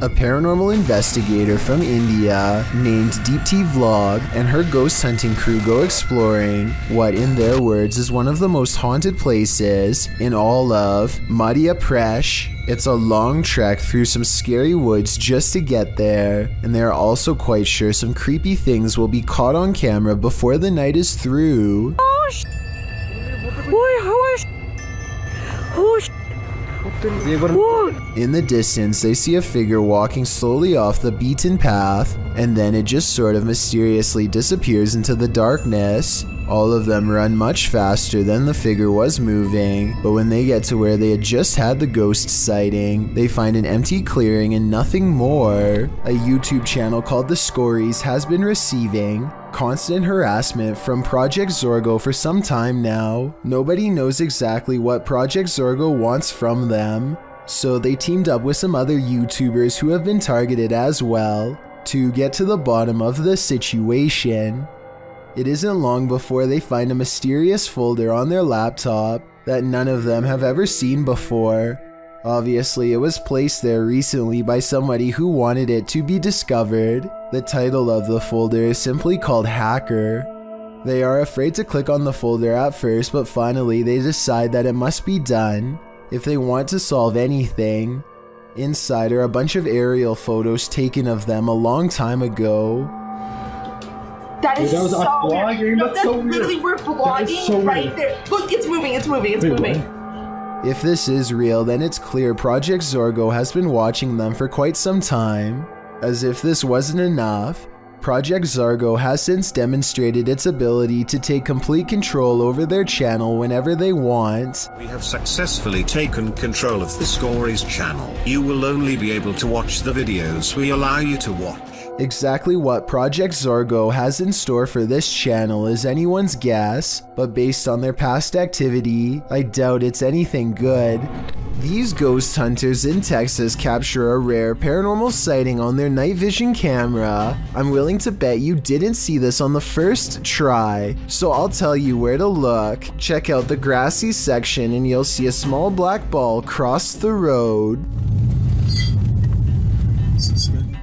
A paranormal investigator from India named Deepti Vlog and her ghost hunting crew go exploring what, in their words, is one of the most haunted places in all of Madhya Pradesh. It's a long trek through some scary woods just to get there, and they are also quite sure some creepy things will be caught on camera before the night is through. In the distance, they see a figure walking slowly off the beaten path, and then it just sort of mysteriously disappears into the darkness. All of them run much faster than the figure was moving, but when they get to where they had just had the ghost sighting, they find an empty clearing and nothing more. A YouTube channel called The Scories has been receiving constant harassment from Project Zorgo for some time now. Nobody knows exactly what Project Zorgo wants from them, so they teamed up with some other YouTubers who have been targeted as well to get to the bottom of the situation. It isn't long before they find a mysterious folder on their laptop that none of them have ever seen before. Obviously, it was placed there recently by somebody who wanted it to be discovered. The title of the folder is simply called Hacker. They are afraid to click on the folder at first, but finally they decide that it must be done if they want to solve anything. Inside are a bunch of aerial photos taken of them a long time ago. That is that was so vlogging? weird. No, That's so weird. Literally, we're vlogging so right weird. there. Look, it's moving, it's moving, it's moving. If this is real, then it's clear Project Zorgo has been watching them for quite some time. As if this wasn't enough, Project Zorgo has since demonstrated its ability to take complete control over their channel whenever they want. We have successfully taken control of the Scories channel. You will only be able to watch the videos we allow you to watch. Exactly what Project Zorgo has in store for this channel is anyone's guess, but based on their past activity, I doubt it's anything good. These ghost hunters in Texas capture a rare paranormal sighting on their night vision camera. I'm willing to bet you didn't see this on the first try, so I'll tell you where to look. Check out the grassy section and you'll see a small black ball cross the road.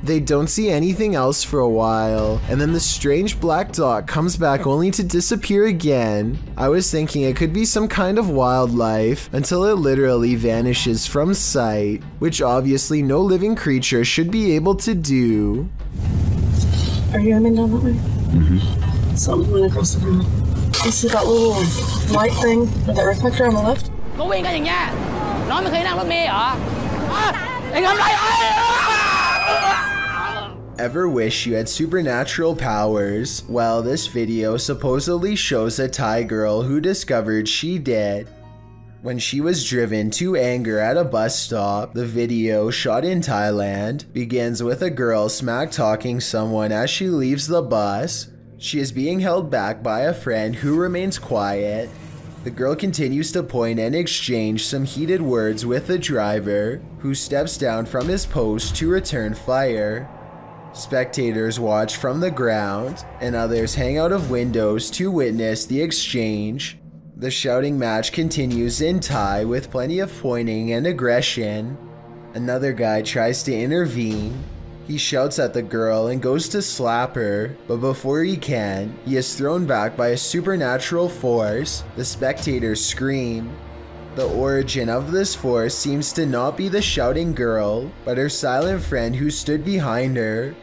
They don't see anything else for a while, and then the strange black dot comes back only to disappear again. I was thinking it could be some kind of wildlife until it literally vanishes from sight, which obviously no living creature should be able to do. Are you aiming down that way? Mm-hmm. Something went across the road. You see that little light thing with that reflector on the left? Ever wish you had supernatural powers? Well, this video supposedly shows a Thai girl who discovered she did. When she was driven to anger at a bus stop, the video, shot in Thailand, begins with a girl smack-talking someone as she leaves the bus. She is being held back by a friend who remains quiet. The girl continues to point and exchange some heated words with the driver, who steps down from his post to return fire. Spectators watch from the ground, and others hang out of windows to witness the exchange. The shouting match continues in Thai with plenty of pointing and aggression. Another guy tries to intervene. He shouts at the girl and goes to slap her, but before he can, he is thrown back by a supernatural force. The spectators scream. The origin of this force seems to not be the shouting girl, but her silent friend who stood behind her.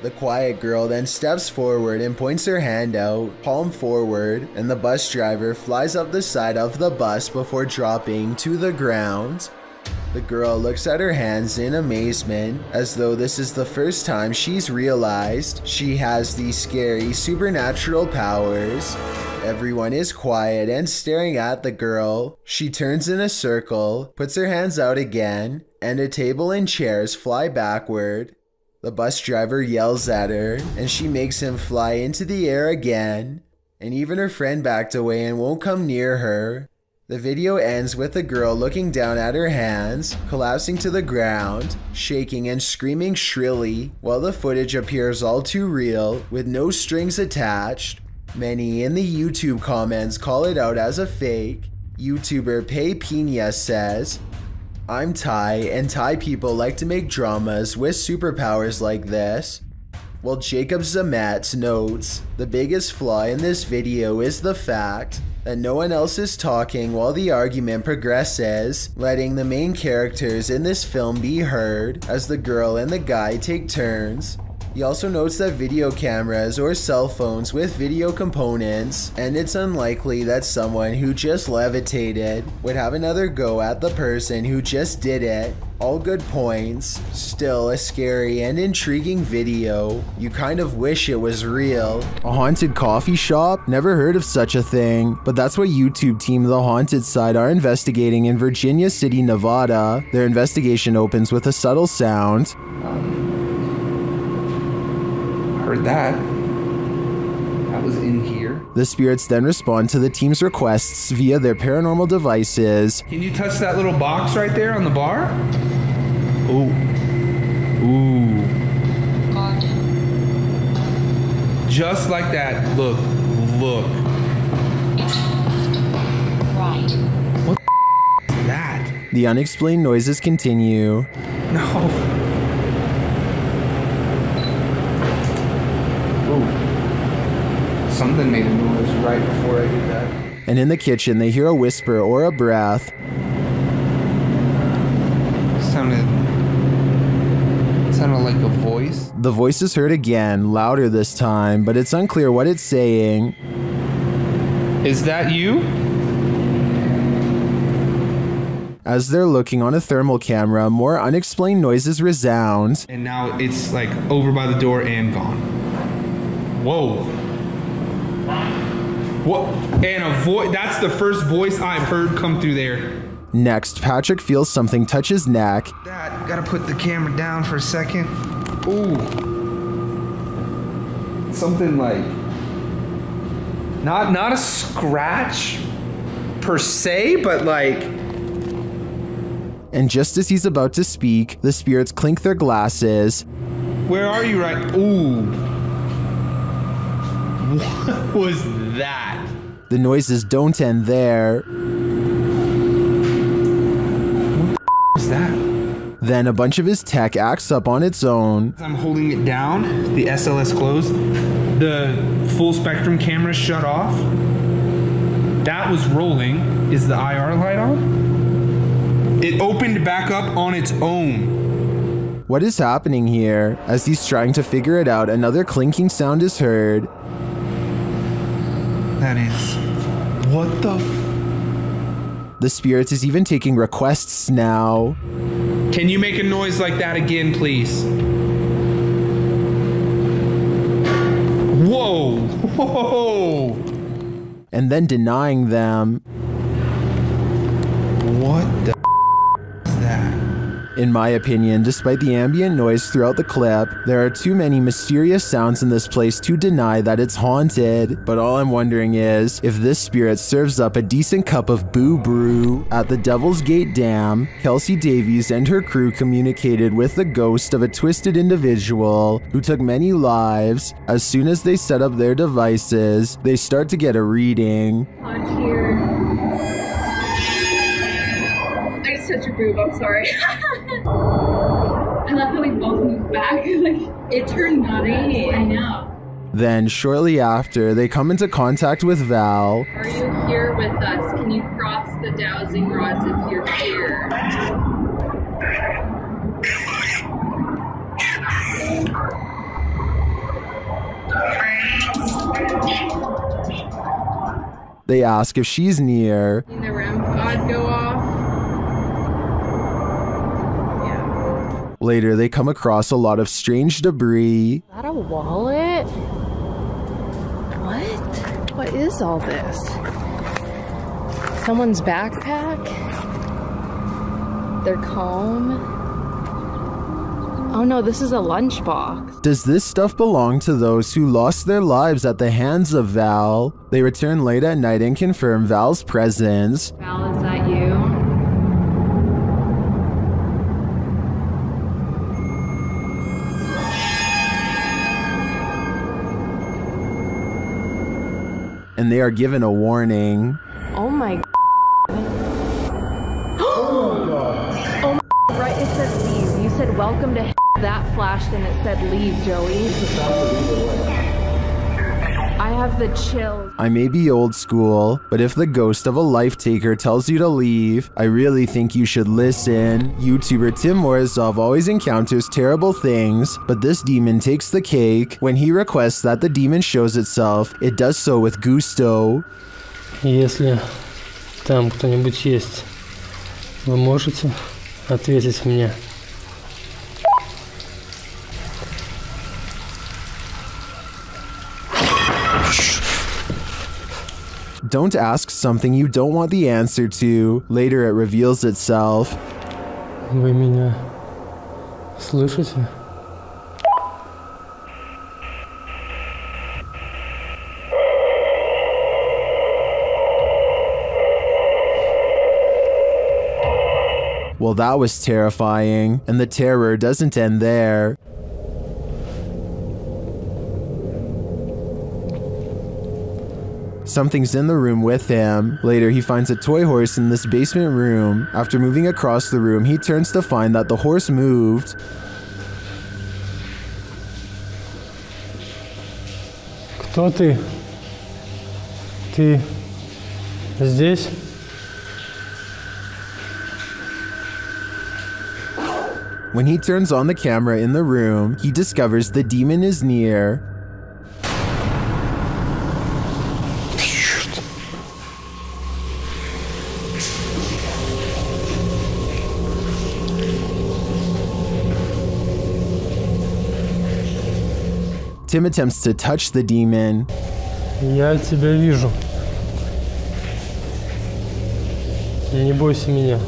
The quiet girl then steps forward and points her hand out, palm forward, and the bus driver flies up the side of the bus before dropping to the ground. The girl looks at her hands in amazement, as though this is the first time she's realized she has these scary supernatural powers. Everyone is quiet and staring at the girl. She turns in a circle, puts her hands out again, and a table and chairs fly backward. The bus driver yells at her, and she makes him fly into the air again, and even her friend backed away and won't come near her. The video ends with the girl looking down at her hands, collapsing to the ground, shaking and screaming shrilly, while the footage appears all too real, with no strings attached. Many in the YouTube comments call it out as a fake. YouTuber Pei Pina says, I'm Thai, and Thai people like to make dramas with superpowers like this. Well, Jacob Zamat notes, the biggest flaw in this video is the fact that no one else is talking while the argument progresses, letting the main characters in this film be heard as the girl and the guy take turns. He also notes that video cameras or cell phones with video components, and it's unlikely that someone who just levitated would have another go at the person who just did it. All good points. Still a scary and intriguing video. You kind of wish it was real. A haunted coffee shop? Never heard of such a thing, but that's what YouTube team The Haunted Side are investigating in Virginia City, Nevada. Their investigation opens with a subtle sound. Heard that. That was in here. The spirits then respond to the team's requests via their paranormal devices. Can you touch that little box right there on the bar? Ooh. Ooh. Just like that. Look. Look. Right. What the is that? The unexplained noises continue. No. Something made a noise right before I did that. And in the kitchen, they hear a whisper or a breath. Sounded like a voice. The voice is heard again, louder this time, but it's unclear what it's saying. Is that you? As they're looking on a thermal camera, more unexplained noises resound. And now it's like over by the door and gone. Whoa. What? And a voice, that's the first voice I've heard come through there. Next, Patrick feels something touch his neck. Dad, gotta put the camera down for a second. Ooh. Something like, not a scratch per se, but like. And just as he's about to speak, the spirits clink their glasses. Where are you right? Ooh. What was that? The noises don't end there. What was that? Then a bunch of his tech acts up on its own. I'm holding it down, the SLS closed, the full spectrum camera shut off. That was rolling. Is the IR light on? It opened back up on its own. What is happening here? As he's trying to figure it out, another clinking sound is heard. That is, what the? The spirits is even taking requests now. Can you make a noise like that again, please? Whoa, whoa. And then denying them. What the is that? In my opinion, despite the ambient noise throughout the clip, there are too many mysterious sounds in this place to deny that it's haunted. But all I'm wondering is, if this spirit serves up a decent cup of boo brew. At the Devil's Gate Dam, Kelsey Davies and her crew communicated with the ghost of a twisted individual who took many lives. As soon as they set up their devices, they start to get a reading. On here. I just touched your boob, I'm sorry. I love how we both moved back. Like, it turned green. I know. Then, shortly after, they come into contact with Val. Are you here with us? Can you cross the dowsing rods if you're here? They ask if she's near. The REM pods go off. Later, they come across a lot of strange debris. Is that a wallet? What? What is all this? Someone's backpack? Their comb? Oh no, this is a lunchbox. Does this stuff belong to those who lost their lives at the hands of Val? They return late at night and confirm Val's presence. Val, is that you? And they are given a warning. Oh my welcome to that flashed and it said leave, Joey. I have the chills. I may be old school, but if the ghost of a life taker tells you to leave, I really think you should listen. YouTuber Tim Morozov always encounters terrible things, but this demon takes the cake. When he requests that the demon shows itself, it does so with gusto. Если там кто-нибудь есть, вы можете ответить мне? Don't ask something you don't want the answer to. Later it reveals itself. Вы меня слышите? Well, that was terrifying, and the terror doesn't end there. Something's in the room with him. Later, he finds a toy horse in this basement room. After moving across the room, he turns to find that the horse moved. Кто ты? Ты здесь? When he turns on the camera in the room, he discovers the demon is near. Tim attempts to touch the demon. Я тебя вижу. Не бойся меня.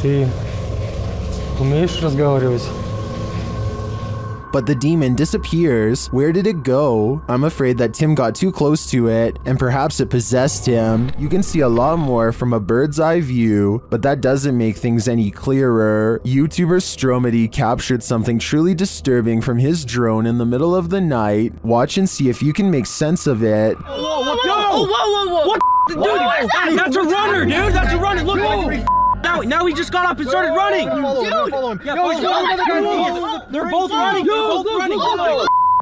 Ты умеешь разговаривать? But the demon disappears. Where did it go? I'm afraid that Tim got too close to it, and perhaps it possessed him. You can see a lot more from a bird's eye view, but that doesn't make things any clearer. YouTuber Stromedy captured something truly disturbing from his drone in the middle of the night. Watch and see if you can make sense of it. Whoa! What dude? That's a runner, dude! That's a runner! Look! Now he just got up and started running! Dude! They're both running!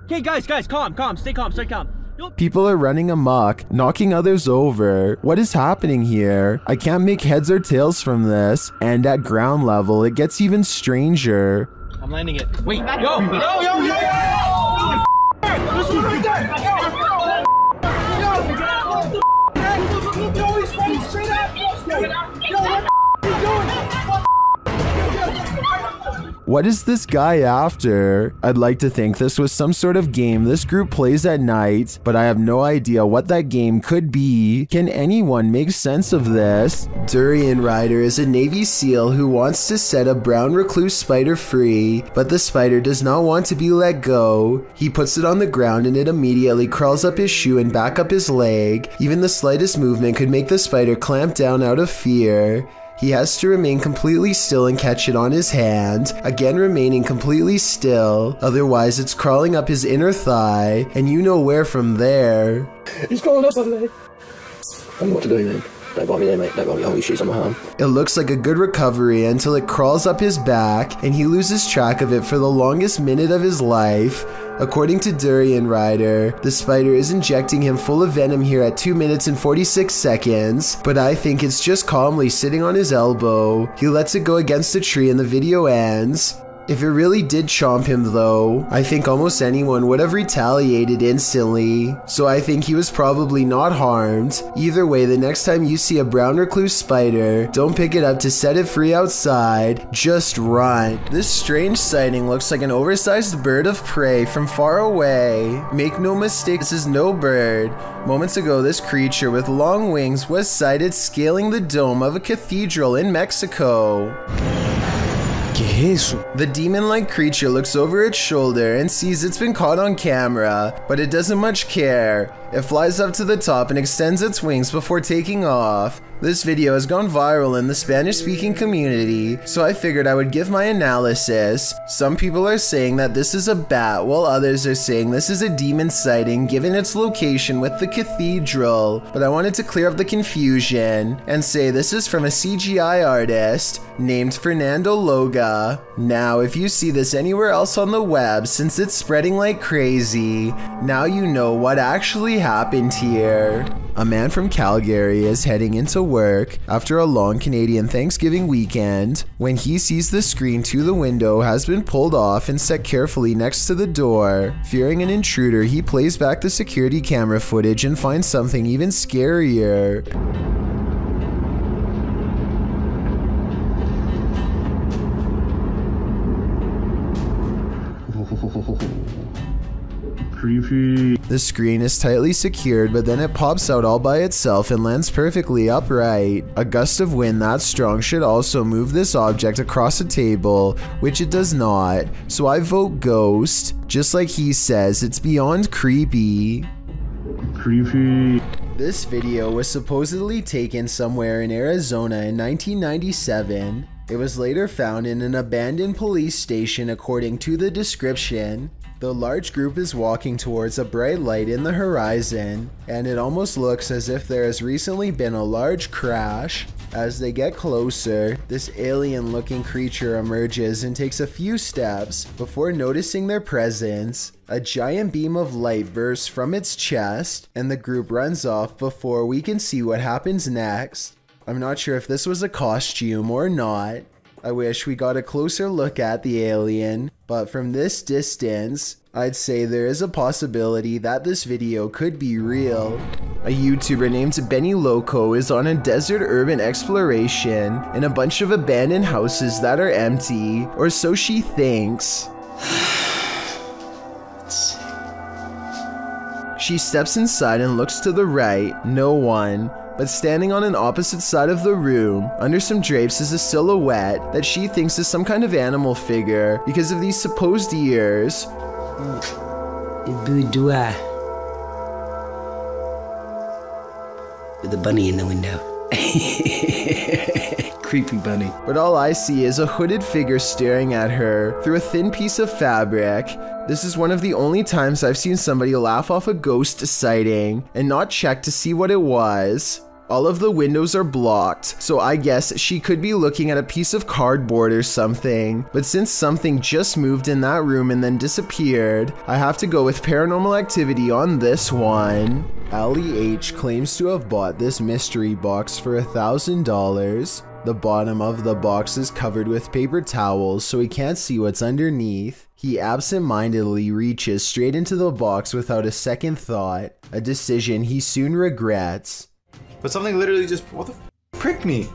Okay, guys, calm. Stay calm. People are running amok, knocking others over. What is happening here? I can't make heads or tails from this, and at ground level, it gets even stranger. I'm landing it. Wait, yo! This one right there! Yo, he's running straight at us! What is this guy after? I'd like to think this was some sort of game this group plays at night, but I have no idea what that game could be. Can anyone make sense of this? Durian Rider is a Navy SEAL who wants to set a brown recluse spider free, but the spider does not want to be let go. He puts it on the ground and it immediately crawls up his shoe and back up his leg. Even the slightest movement could make the spider clamp down out of fear. He has to remain completely still and catch it on his hand, again remaining completely still, otherwise it's crawling up his inner thigh, and you know where from there. He's crawling up over there. I don't know what to do then. Don't bite me there, mate. Don't bite me. Holy shit, on my arm. It looks like a good recovery until it crawls up his back, and he loses track of it for the longest minute of his life. According to Durian Rider, the spider is injecting him full of venom here at 2 minutes and 46 seconds, but I think it's just calmly sitting on his elbow. He lets it go against a tree and the video ends. If it really did chomp him though, I think almost anyone would have retaliated instantly, so I think he was probably not harmed. Either way, the next time you see a brown recluse spider, don't pick it up to set it free outside, just run. This strange sighting looks like an oversized bird of prey from far away. Make no mistake, this is no bird. Moments ago, this creature with long wings was sighted scaling the dome of a cathedral in Mexico. The demon-like creature looks over its shoulder and sees it's been caught on camera, but it doesn't much care. It flies up to the top and extends its wings before taking off. This video has gone viral in the Spanish-speaking community, so I figured I would give my analysis. Some people are saying that this is a bat, while others are saying this is a demon sighting given its location with the cathedral. But I wanted to clear up the confusion and say this is from a CGI artist named Fernando Loga. Now, if you see this anywhere else on the web, since it's spreading like crazy, now you know what actually happened here. A man from Calgary is heading into work after a long Canadian Thanksgiving weekend when he sees the screen to the window has been pulled off and set carefully next to the door. Fearing an intruder, he plays back the security camera footage and finds something even scarier. Creepy. The screen is tightly secured, but then it pops out all by itself and lands perfectly upright. A gust of wind that strong should also move this object across a table, which it does not, so I vote ghost. Just like he says, it's beyond creepy. Creepy. This video was supposedly taken somewhere in Arizona in 1997. It was later found in an abandoned police station according to the description. The large group is walking towards a bright light in the horizon, and it almost looks as if there has recently been a large crash. As they get closer, this alien-looking creature emerges and takes a few steps before noticing their presence. A giant beam of light bursts from its chest, and the group runs off before we can see what happens next. I'm not sure if this was a costume or not. I wish we got a closer look at the alien, but from this distance, I'd say there is a possibility that this video could be real. A YouTuber named Benny Loco is on a desert urban exploration in a bunch of abandoned houses that are empty, or so she thinks. She steps inside and looks to the right, no one. But standing on an opposite side of the room, under some drapes, is a silhouette that she thinks is some kind of animal figure because of these supposed ears. Boudoir. With a bunny in the window. Creepy bunny. But all I see is a hooded figure staring at her through a thin piece of fabric. This is one of the only times I've seen somebody laugh off a ghost sighting and not check to see what it was. All of the windows are blocked, so I guess she could be looking at a piece of cardboard or something. But since something just moved in that room and then disappeared, I have to go with paranormal activity on this one. Allie H claims to have bought this mystery box for $1,000. The bottom of the box is covered with paper towels, so he can't see what's underneath. He absent-mindedly reaches straight into the box without a second thought, a decision he soon regrets. But something literally just, what the f, pricked me.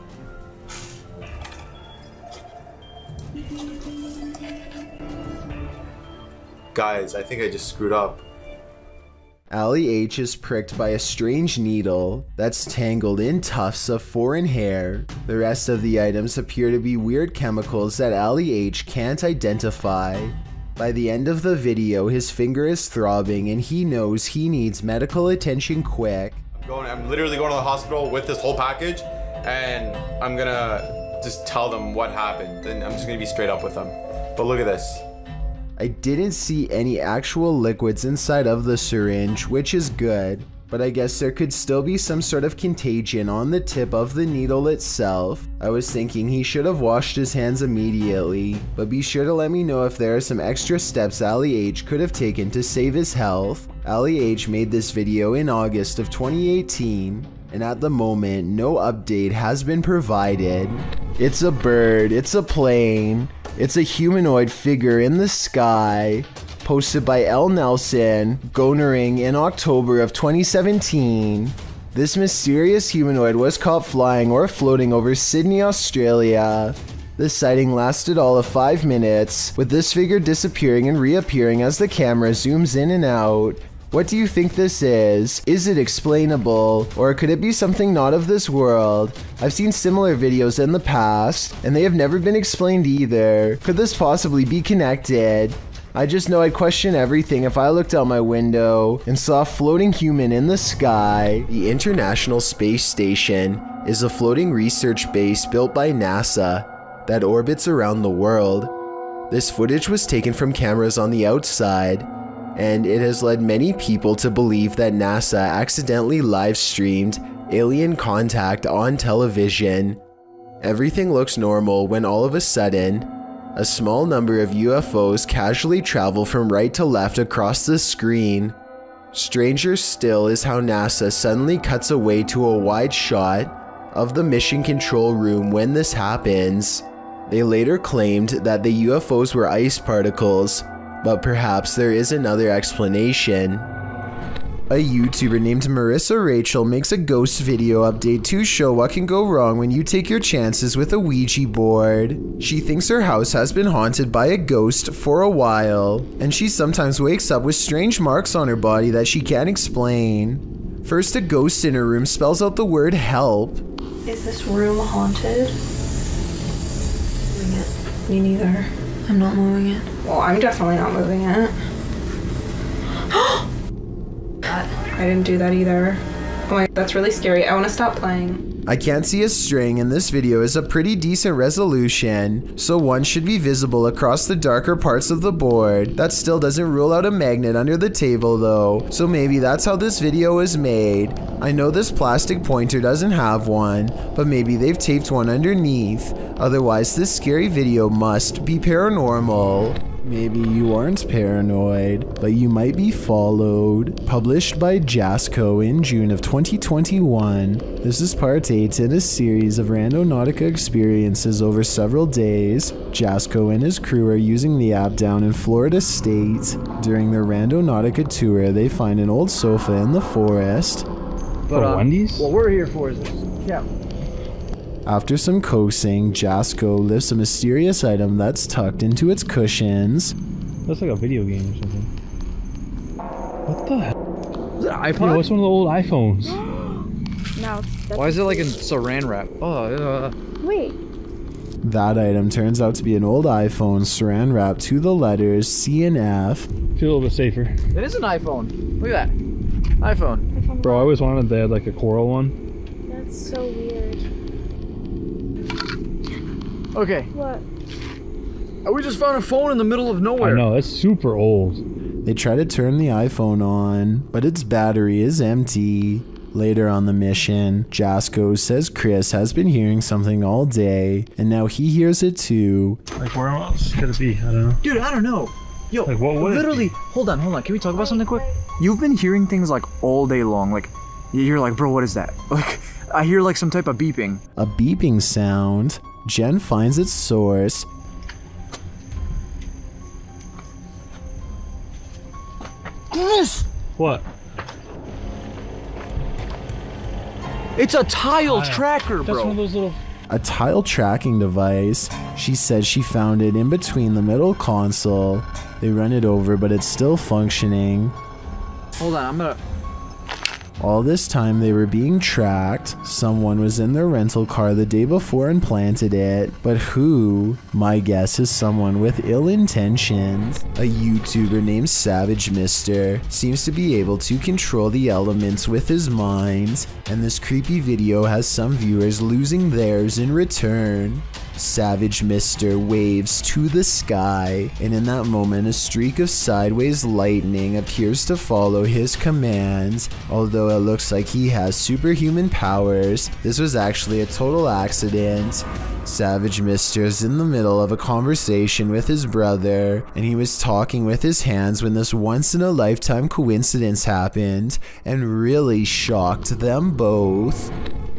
Guys, I think I just screwed up. Allie H is pricked by a strange needle that's tangled in tufts of foreign hair. The rest of the items appear to be weird chemicals that Allie H can't identify. By the end of the video, his finger is throbbing and he knows he needs medical attention quick. I'm literally going to the hospital with this whole package, and I'm gonna just tell them what happened, and I'm just gonna be straight up with them. But look at this. I didn't see any actual liquids inside of the syringe, which is good, but I guess there could still be some sort of contagion on the tip of the needle itself. I was thinking he should have washed his hands immediately, but be sure to let me know if there are some extra steps Allie H could have taken to save his health. Allie H made this video in August of 2018, and at the moment, no update has been provided. It's a bird, it's a plane, it's a humanoid figure in the sky. Posted by L. Nelson, Gonering in October of 2017. This mysterious humanoid was caught flying or floating over Sydney, Australia. The sighting lasted all of 5 minutes, with this figure disappearing and reappearing as the camera zooms in and out. What do you think this is? Is it explainable, or could it be something not of this world? I've seen similar videos in the past, and they have never been explained either. Could this possibly be connected? I just know I'd question everything if I looked out my window and saw a floating human in the sky. The International Space Station is a floating research base built by NASA that orbits around the world. This footage was taken from cameras on the outside, and it has led many people to believe that NASA accidentally live-streamed alien contact on television. Everything looks normal when all of a sudden, a small number of UFOs casually travel from right to left across the screen. Stranger still is how NASA suddenly cuts away to a wide shot of the mission control room when this happens. They later claimed that the UFOs were ice particles, but perhaps there is another explanation. A YouTuber named Marissa Rachel makes a ghost video update to show what can go wrong when you take your chances with a Ouija board. She thinks her house has been haunted by a ghost for a while, and she sometimes wakes up with strange marks on her body that she can't explain. First, a ghost in her room spells out the word help. Is this room haunted? Me neither. I'm not moving it. Well, I'm definitely not moving it. I didn't do that either. Oh my, that's really scary. I want to stop playing. I can't see a string, and this video is a pretty decent resolution, so one should be visible across the darker parts of the board. That still doesn't rule out a magnet under the table though, so maybe that's how this video was made. I know this plastic pointer doesn't have one, but maybe they've taped one underneath. Otherwise, this scary video must be paranormal. Maybe you aren't paranoid, but you might be followed. Published by Jasco in June of 2021. This is part 8 in a series of Randonautica experiences over several days. Jasco and his crew are using the app down in Florida State. During their Randonautica tour, they find an old sofa in the forest. But, Wendy's? What we're here for is this. Yeah. After some coaxing, Jasco lifts a mysterious item that's tucked into its cushions. That's like a video game or something. What the hell? Is it an iPod? Yeah, what's one of the old iPhones? No. Why is it like in saran wrap? Oh, Wait. That item turns out to be an old iPhone saran wrapped to the letters C and F. Feel a little bit safer. It is an iPhone. Look at that. iPhone. Bro, I always wanted they had like a coral one. That's so weird. Okay. What? We just found a phone in the middle of nowhere. I know, that's super old. They try to turn the iPhone on, but its battery is empty. Later on the mission, Jasco says Chris has been hearing something all day, and now he hears it too. Like, where else could it be? I don't know. Dude, I don't know. Yo, like, what would literally, hold on. Can we talk about something quick? You've been hearing things like all day long. Like, you're like, bro, what is that? Like, I hear like some type of beeping. A beeping sound. Jen finds its source. What? It's a tile tracker, bro. That's one of those little... A tile tracking device. She said she found it in between the middle console. They run it over, but it's still functioning. Hold on, I'm gonna... All this time they were being tracked. Someone was in their rental car the day before and planted it. But who? My guess is someone with ill intentions. A YouTuber named Savage Mister seems to be able to control the elements with his mind, and this creepy video has some viewers losing theirs in return. Savage Mister waves to the sky, and in that moment a streak of sideways lightning appears to follow his commands. Although it looks like he has superhuman powers, this was actually a total accident. Savage Mister is in the middle of a conversation with his brother, and he was talking with his hands when this once-in-a-lifetime coincidence happened, and really shocked them both.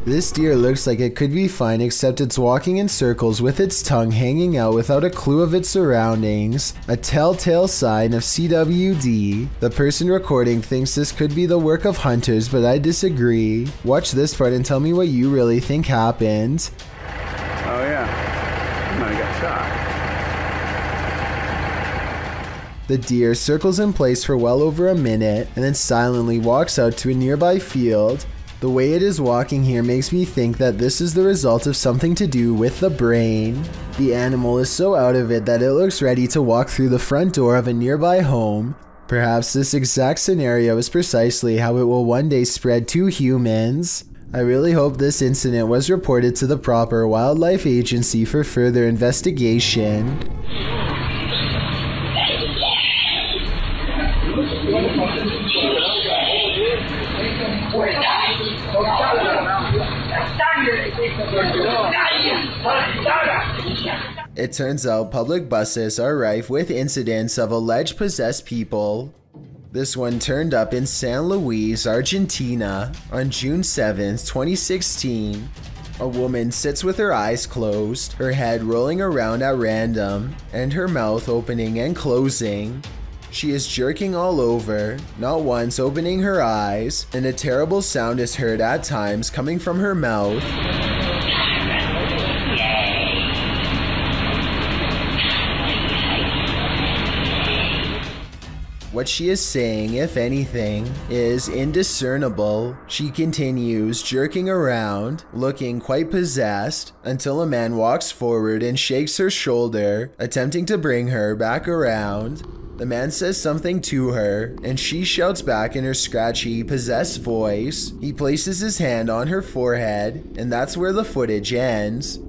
This deer looks like it could be fine, except it's walking in circles with its tongue hanging out without a clue of its surroundings. A telltale sign of CWD. The person recording thinks this could be the work of hunters, but I disagree. Watch this part and tell me what you really think happened. Oh yeah, I might have got shot. The deer circles in place for well over a minute and then silently walks out to a nearby field. The way it is walking here makes me think that this is the result of something to do with the brain. The animal is so out of it that it looks ready to walk through the front door of a nearby home. Perhaps this exact scenario is precisely how it will one day spread to humans. I really hope this incident was reported to the proper wildlife agency for further investigation. It turns out public buses are rife with incidents of alleged possessed people. This one turned up in San Luis, Argentina on June 7th, 2016. A woman sits with her eyes closed, her head rolling around at random, and her mouth opening and closing. She is jerking all over, not once opening her eyes, and a terrible sound is heard at times coming from her mouth. What she is saying, if anything, is indiscernible. She continues jerking around, looking quite possessed, until a man walks forward and shakes her shoulder, attempting to bring her back around. The man says something to her, and she shouts back in her scratchy, possessed voice. He places his hand on her forehead, and that's where the footage ends.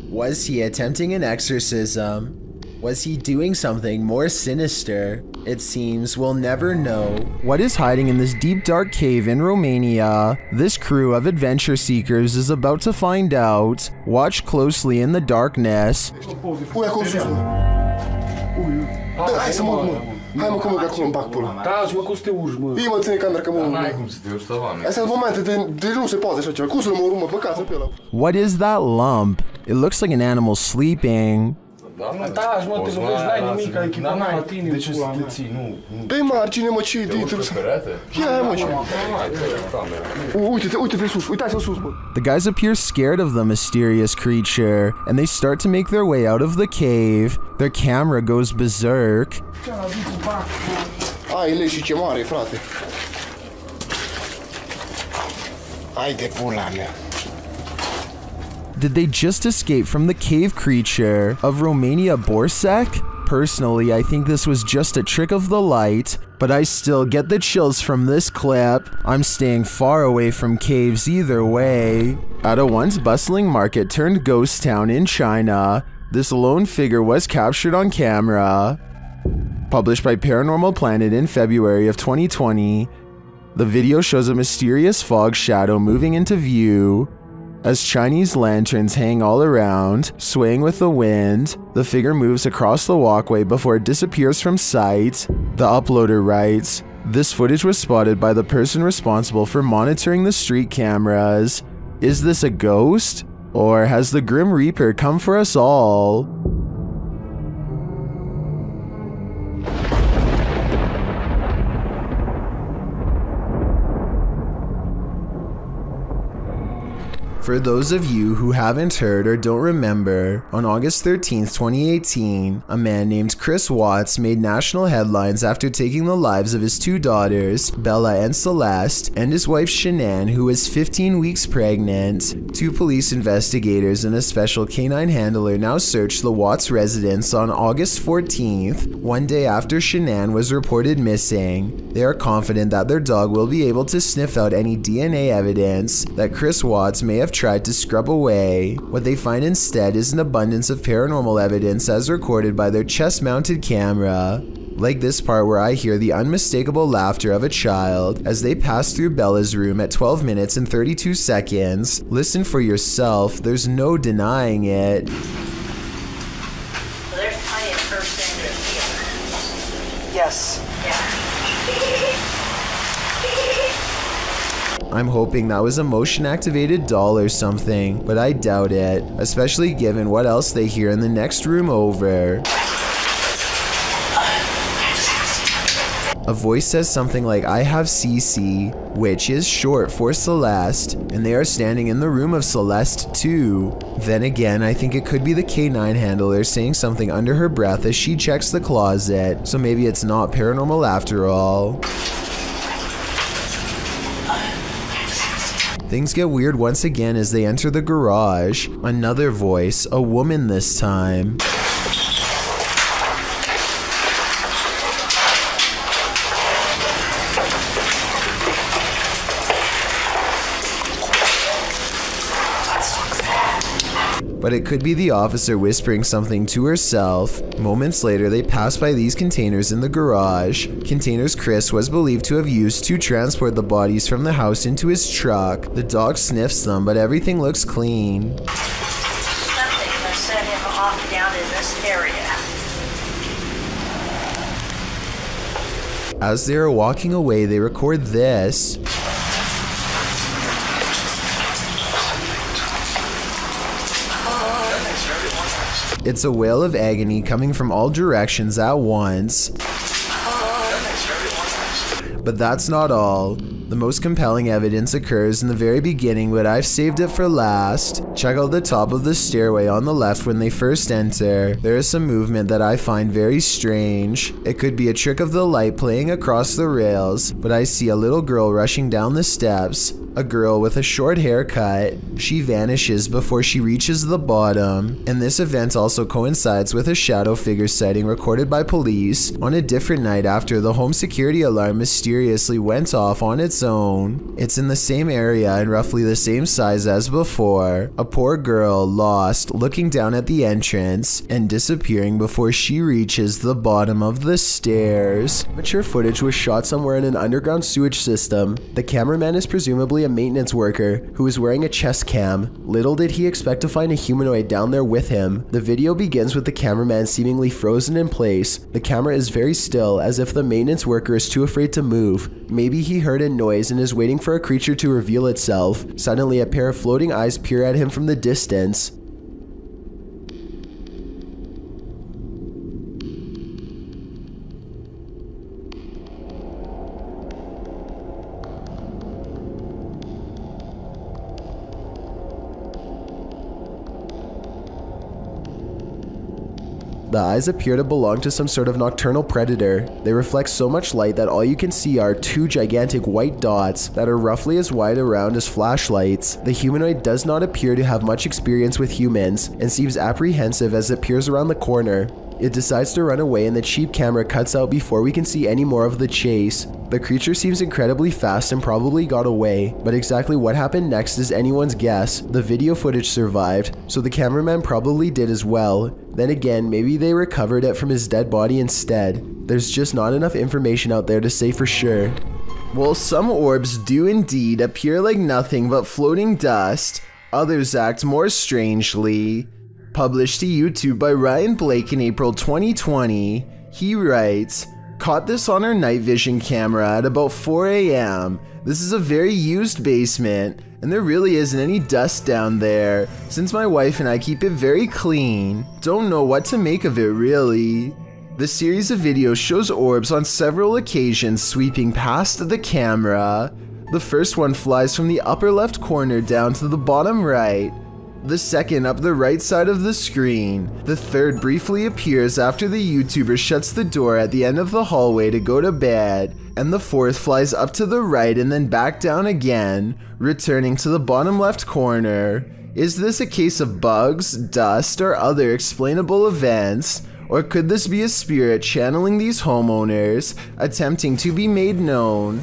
Was he attempting an exorcism? Was he doing something more sinister? It seems we'll never know. What is hiding in this deep dark cave in Romania? This crew of adventure seekers is about to find out. Watch closely in the darkness. Hai să mă urc, mă. Hai mă că mă, că acolo îmi bag pula. Taci mă, cum să te urci, mă? Ii mă, ține camera că mă urc. N-ai cum să te urci, Stăvane. Astea sunt momente de nu se poate așa ceva. Cum să mă urc, mă, păcați pe ăla. What is that lump? It looks like an animal sleeping. Taci mă, te gândești, n-ai nimic, ai echipa, n-ai tine, de ce să te ții, nu. Dă-i margine, mă, ce-i de trebuie să... Ia, mă, ce... Uite-te sus, uitați-o sus, mă. The guys appear scared of the mysterious creature, and they start to make their way out of the cave. Their camera goes berserk. Ai, leși ce mare, frate. Hai de pula mea. Did they just escape from the cave creature of Romania Borsec? Personally, I think this was just a trick of the light, but I still get the chills from this clip. I'm staying far away from caves either way. At a once bustling market turned ghost town in China, this lone figure was captured on camera. Published by Paranormal Planet in February of 2020, the video shows a mysterious fog shadow moving into view. As Chinese lanterns hang all around, swaying with the wind, the figure moves across the walkway before it disappears from sight. The uploader writes, "This footage was spotted by the person responsible for monitoring the street cameras. Is this a ghost? Or has the Grim Reaper come for us all?" For those of you who haven't heard or don't remember, on August 13th, 2018, a man named Chris Watts made national headlines after taking the lives of his two daughters, Bella and Celeste, and his wife Shanann, who was 15 weeks pregnant. Two police investigators and a special canine handler now search the Watts residence on August 14th, one day after Shanann was reported missing. They are confident that their dog will be able to sniff out any DNA evidence that Chris Watts may have tried to scrub away. What they find instead is an abundance of paranormal evidence as recorded by their chest-mounted camera. Like this part where I hear the unmistakable laughter of a child as they pass through Bella's room at 12 minutes and 32 seconds. Listen for yourself, there's no denying it. So there's plenty of person here. Yes. I'm hoping that was a motion-activated doll or something, but I doubt it, especially given what else they hear in the next room over. A voice says something like, "I have CC," which is short for Celeste, and they are standing in the room of Celeste too. Then again, I think it could be the K9 handler saying something under her breath as she checks the closet, so maybe it's not paranormal after all. Things get weird once again as they enter the garage. Another voice, a woman this time. but it could be the officer whispering something to herself. Moments later, they pass by these containers in the garage. Containers Chris was believed to have used to transport the bodies from the house into his truck. The dog sniffs them, but everything looks clean. Something must set him off down in this area. As they are walking away, they record this. It's a wail of agony coming from all directions at once. But that's not all. The most compelling evidence occurs in the very beginning, but I've saved it for last. Check out the top of the stairway on the left when they first enter. There is some movement that I find very strange. It could be a trick of the light playing across the rails, but I see a little girl rushing down the steps. A girl with a short haircut. She vanishes before she reaches the bottom, and this event also coincides with a shadow figure sighting recorded by police on a different night after the home security alarm mysteriously went off on its own. It's in the same area and roughly the same size as before. A poor girl lost, looking down at the entrance and disappearing before she reaches the bottom of the stairs. Mature footage was shot somewhere in an underground sewage system. The cameraman is presumably a maintenance worker who is wearing a chest cam. Little did he expect to find a humanoid down there with him. The video begins with the cameraman seemingly frozen in place. The camera is very still, as if the maintenance worker is too afraid to move. Maybe he heard a noise and is waiting for a creature to reveal itself. Suddenly, a pair of floating eyes peer at him from the distance. The eyes appear to belong to some sort of nocturnal predator. They reflect so much light that all you can see are two gigantic white dots that are roughly as wide around as flashlights. The humanoid does not appear to have much experience with humans and seems apprehensive as it peers around the corner. It decides to run away and the cheap camera cuts out before we can see any more of the chase. The creature seems incredibly fast and probably got away, but exactly what happened next is anyone's guess. The video footage survived, so the cameraman probably did as well. Then again, maybe they recovered it from his dead body instead. There's just not enough information out there to say for sure. While some orbs do indeed appear like nothing but floating dust, others act more strangely. Published to YouTube by Ryan Blake in April 2020, he writes, "Caught this on our night vision camera at about 4 AM. This is a very used basement, and there really isn't any dust down there, since my wife and I keep it very clean. Don't know what to make of it really." The series of videos shows orbs on several occasions sweeping past the camera. The first one flies from the upper left corner down to the bottom right. The second up the right side of the screen. The third briefly appears after the YouTuber shuts the door at the end of the hallway to go to bed. And the fourth flies up to the right and then back down again, returning to the bottom left corner. Is this a case of bugs, dust, or other explainable events? Or could this be a spirit channeling these homeowners, attempting to be made known?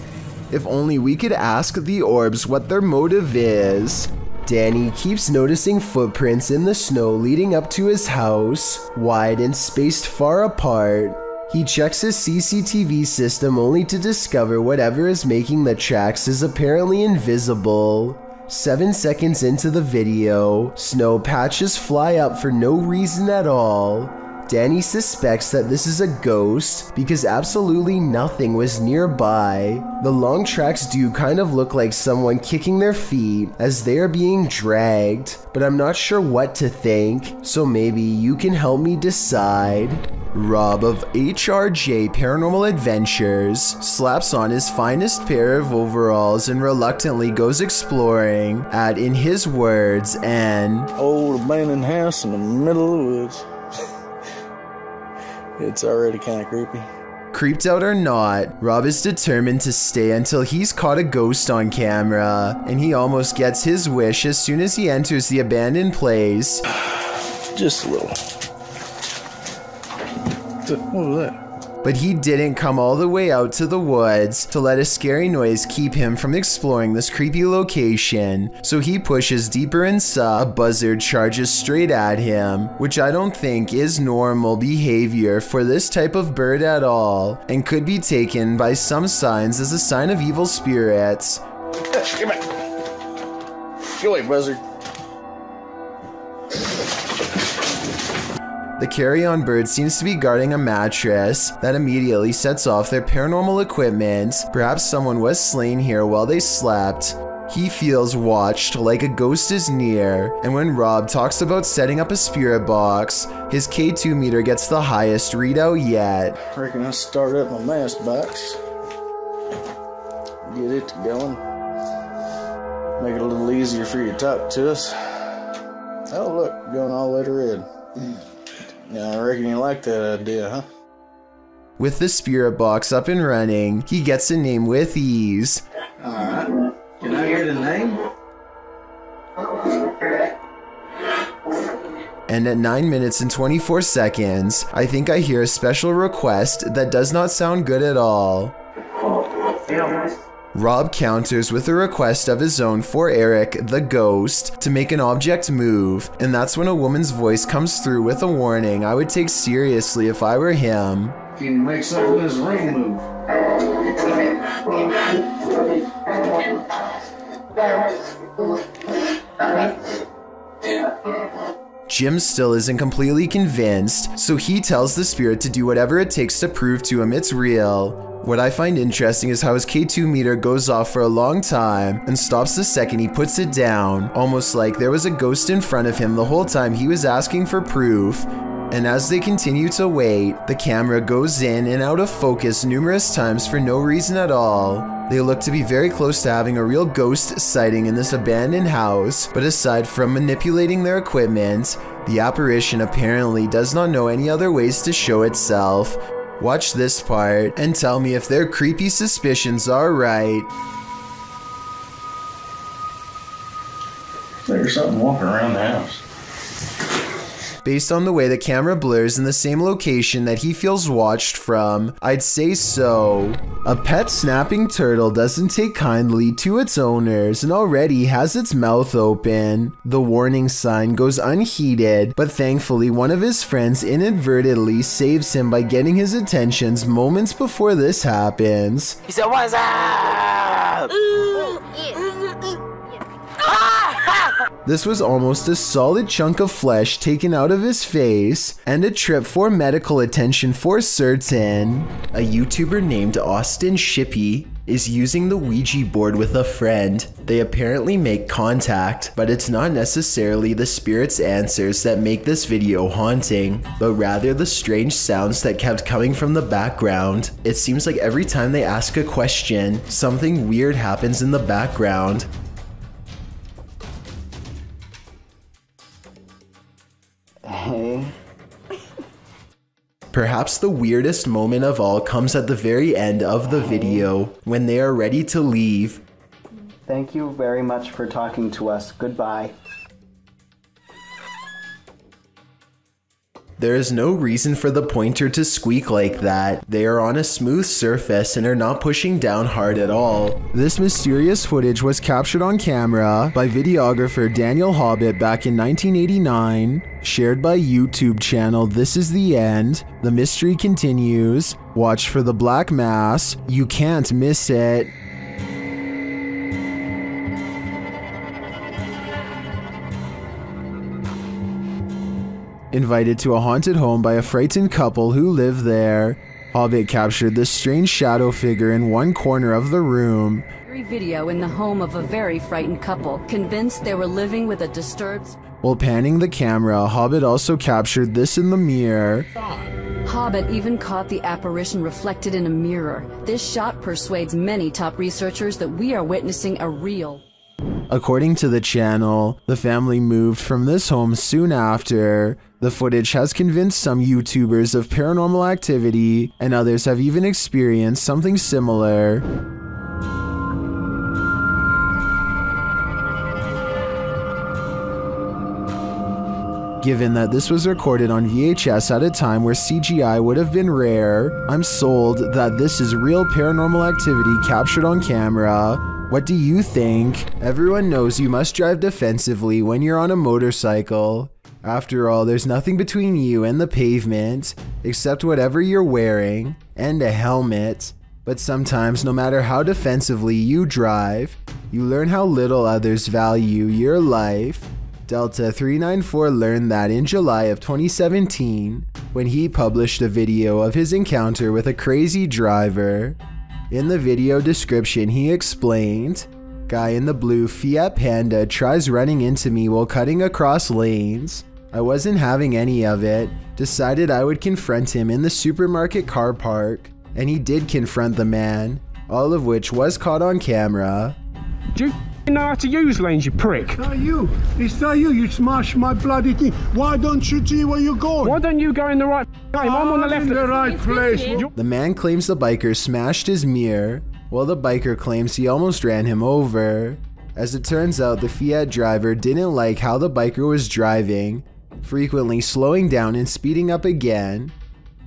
If only we could ask the orbs what their motive is. Danny keeps noticing footprints in the snow leading up to his house, wide and spaced far apart. He checks his CCTV system only to discover whatever is making the tracks is apparently invisible. 7 seconds into the video, snow patches fly up for no reason at all. Danny suspects that this is a ghost because absolutely nothing was nearby. The long tracks do kind of look like someone kicking their feet as they are being dragged, but I'm not sure what to think, so maybe you can help me decide. Rob of HRJ Paranormal Adventures slaps on his finest pair of overalls and reluctantly goes exploring at, in his words, an old abandoned house in the middle of the woods. It's already kind of creepy. Creeped out or not, Rob is determined to stay until he's caught a ghost on camera, and he almost gets his wish as soon as he enters the abandoned place. Just a little. What was that? But he didn't come all the way out to the woods to let a scary noise keep him from exploring this creepy location, so he pushes deeper inside. A buzzard charges straight at him, which I don't think is normal behavior for this type of bird at all, and could be taken by some signs as a sign of evil spirits. Come back. Go away, buzzard. The carry-on bird seems to be guarding a mattress that immediately sets off their paranormal equipment. Perhaps someone was slain here while they slept. He feels watched, like a ghost is near, and when Rob talks about setting up a spirit box, his K2 meter gets the highest readout yet. I reckon I'll start up my mask box. Get it going. Make it a little easier for you to talk to us. Oh look, going all the way to red. Now I reckon you like that idea, huh? With the spirit box up and running, he gets a name with ease. Alright. Can I hear the name? And at 9 minutes and 24 seconds, I think I hear a special request that does not sound good at all. Rob counters with a request of his own for Eric, the ghost, to make an object move, and that's when a woman's voice comes through with a warning I would take seriously if I were him. Can you make something in this ring move? Jim still isn't completely convinced, so he tells the spirit to do whatever it takes to prove to him it's real. What I find interesting is how his K2 meter goes off for a long time and stops the second he puts it down, almost like there was a ghost in front of him the whole time he was asking for proof. And as they continue to wait, the camera goes in and out of focus numerous times for no reason at all. They look to be very close to having a real ghost sighting in this abandoned house, but aside from manipulating their equipment, the apparition apparently does not know any other ways to show itself. Watch this part and tell me if their creepy suspicions are right. There's something walking around the house. Based on the way the camera blurs in the same location that he feels watched from, I'd say so. A pet snapping turtle doesn't take kindly to its owners and already has its mouth open. The warning sign goes unheeded, but thankfully one of his friends inadvertently saves him by getting his attentions moments before this happens. He said, "What's up?" This was almost a solid chunk of flesh taken out of his face, and a trip for medical attention for certain. A YouTuber named Austin Shippey is using the Ouija board with a friend. They apparently make contact, but it's not necessarily the spirit's answers that make this video haunting, but rather the strange sounds that kept coming from the background. It seems like every time they ask a question, something weird happens in the background. Perhaps the weirdest moment of all comes at the very end of the video, when they are ready to leave. Thank you very much for talking to us. Goodbye. There is no reason for the pointer to squeak like that. They are on a smooth surface and are not pushing down hard at all. This mysterious footage was captured on camera by videographer Daniel Hobbit back in 1989, shared by YouTube channel This Is The End. The mystery continues. Watch for the black mass. You can't miss it. Invited to a haunted home by a frightened couple who live there. Hobbit captured this strange shadow figure in one corner of the room. Video in the home of a very frightened couple, convinced they were living with a disturbed... While panning the camera, Hobbit also captured this in the mirror. Hobbit even caught the apparition reflected in a mirror. This shot persuades many top researchers that we are witnessing a real... According to the channel, the family moved from this home soon after. The footage has convinced some YouTubers of paranormal activity, and others have even experienced something similar. Given that this was recorded on VHS at a time where CGI would have been rare, I'm sold that this is real paranormal activity captured on camera. What do you think? Everyone knows you must drive defensively when you're on a motorcycle. After all, there's nothing between you and the pavement, except whatever you're wearing, and a helmet. But sometimes, no matter how defensively you drive, you learn how little others value your life. Delta 394 learned that in July of 2017, when he published a video of his encounter with a crazy driver. In the video description, he explained, "Guy in the blue Fiat Panda tries running into me while cutting across lanes. I wasn't having any of it, decided I would confront him in the supermarket car park, and he did confront the man, all of which was caught on camera." Do you know how to use lanes, you prick? It's not you. It's not you. You smashed my bloody thing. Why don't you see where you're going? Why don't you go in the right lane? I'm on the left. In the right place. The man claims the biker smashed his mirror, while the biker claims he almost ran him over. As it turns out, the Fiat driver didn't like how the biker was driving, frequently slowing down and speeding up again.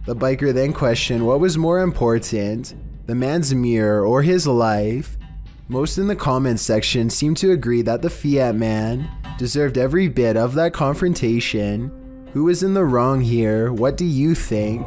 The biker then questioned what was more important, the man's mirror or his life. Most in the comments section seem to agree that the Fiat man deserved every bit of that confrontation. Who is in the wrong here? What do you think?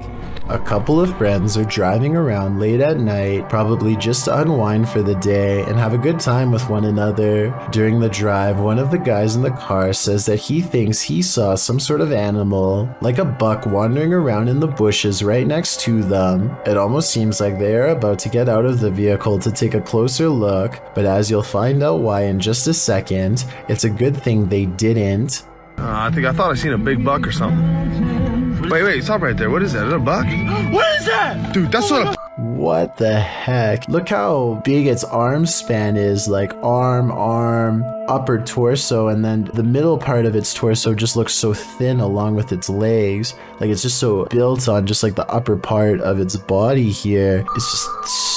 A couple of friends are driving around late at night, probably just to unwind for the day and have a good time with one another. During the drive, one of the guys in the car says that he thinks he saw some sort of animal, like a buck wandering around in the bushes right next to them. It almost seems like they are about to get out of the vehicle to take a closer look, but as you'll find out why in just a second, it's a good thing they didn't. I thought I seen a big buck or something. Wait, stop right there. What is that? Is it a buck? What is that? Dude, that's not a... What the heck? Look how big its arm span is, like arm, upper torso, and then the middle part of its torso just looks so thin along with its legs. Like it's just so built on just like the upper part of its body here. It's just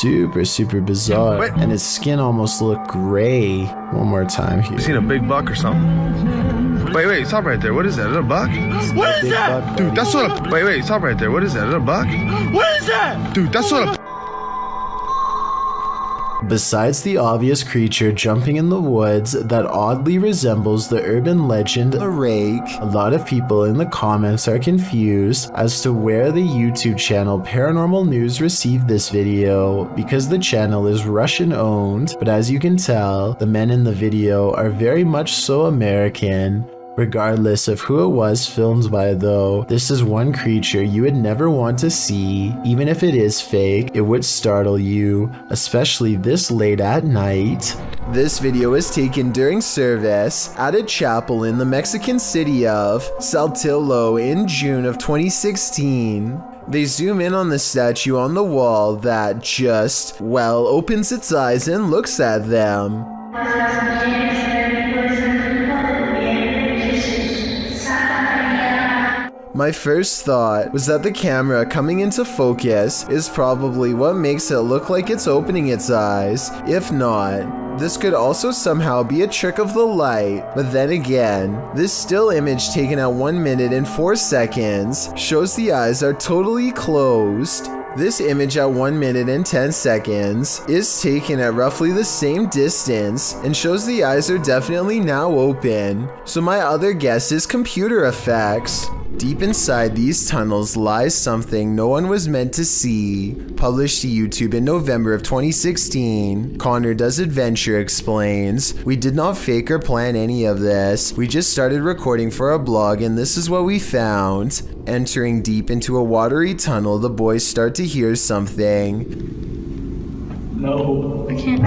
super, super bizarre. Wait. And its skin almost looked gray. One more time here. I seen a big buck or something. Wait, stop right there. What is that? Is it a buck? What is that? Buck. Dude, that's not a... Wait, stop right there. What is that? Is it a buck? What is that? Dude, that's not a... Besides the obvious creature jumping in the woods that oddly resembles the urban legend a rake, a lot of people in the comments are confused as to where the YouTube channel Paranormal News received this video, because the channel is Russian owned, but as you can tell, the men in the video are very much so American. Regardless of who it was filmed by though, this is one creature you would never want to see. Even if it is fake, it would startle you, especially this late at night. This video was taken during service at a chapel in the Mexican city of Saltillo in June of 2016. They zoom in on the statue on the wall that just, well, opens its eyes and looks at them. My first thought was that the camera coming into focus is probably what makes it look like it's opening its eyes. If not, this could also somehow be a trick of the light. But then again, this still image taken at 1 minute and 4 seconds shows the eyes are totally closed. This image at 1 minute and 10 seconds is taken at roughly the same distance and shows the eyes are definitely now open. So my other guess is computer effects. Deep inside these tunnels lies something no one was meant to see. Published to YouTube in November of 2016, Connor Does Adventure explains, "We did not fake or plan any of this. We just started recording for a blog and this is what we found." Entering deep into a watery tunnel, the boys start to hear something. No. I can't.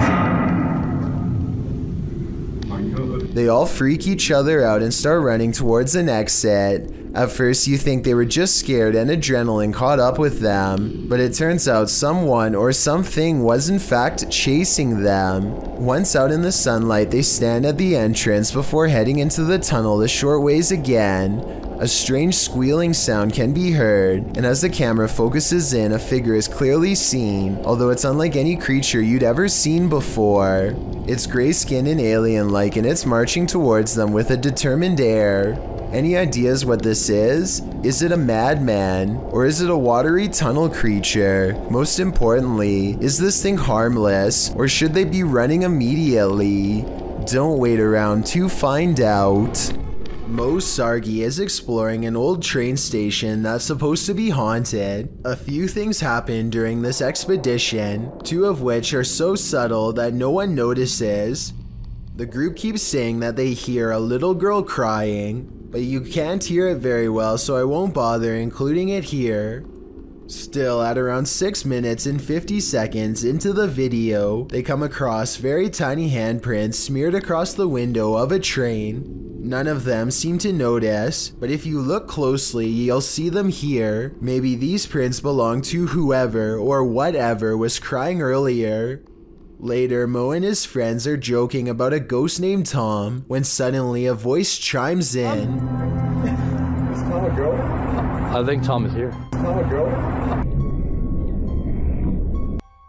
They all freak each other out and start running towards an exit. At first you think they were just scared and adrenaline caught up with them, but it turns out someone or something was in fact chasing them. Once out in the sunlight, they stand at the entrance before heading into the tunnel the short ways again. A strange squealing sound can be heard, and as the camera focuses in, a figure is clearly seen, although it's unlike any creature you'd ever seen before. It's gray-skinned and alien-like, and it's marching towards them with a determined air. Any ideas what this is? Is it a madman? Or is it a watery tunnel creature? Most importantly, is this thing harmless? Or should they be running immediately? Don't wait around to find out. Mo Sargi is exploring an old train station that's supposed to be haunted. A few things happen during this expedition, 2 of which are so subtle that no one notices. The group keeps saying that they hear a little girl crying, but you can't hear it very well, so I won't bother including it here. Still, at around 6 minutes and 50 seconds into the video, they come across very tiny handprints smeared across the window of a train. None of them seem to notice, but if you look closely, you'll see them here. Maybe these prints belong to whoever or whatever was crying earlier. Later, Mo and his friends are joking about a ghost named Tom, when suddenly a voice chimes in. Is Tom a girl? I think Tom is here. Is Tom a girl?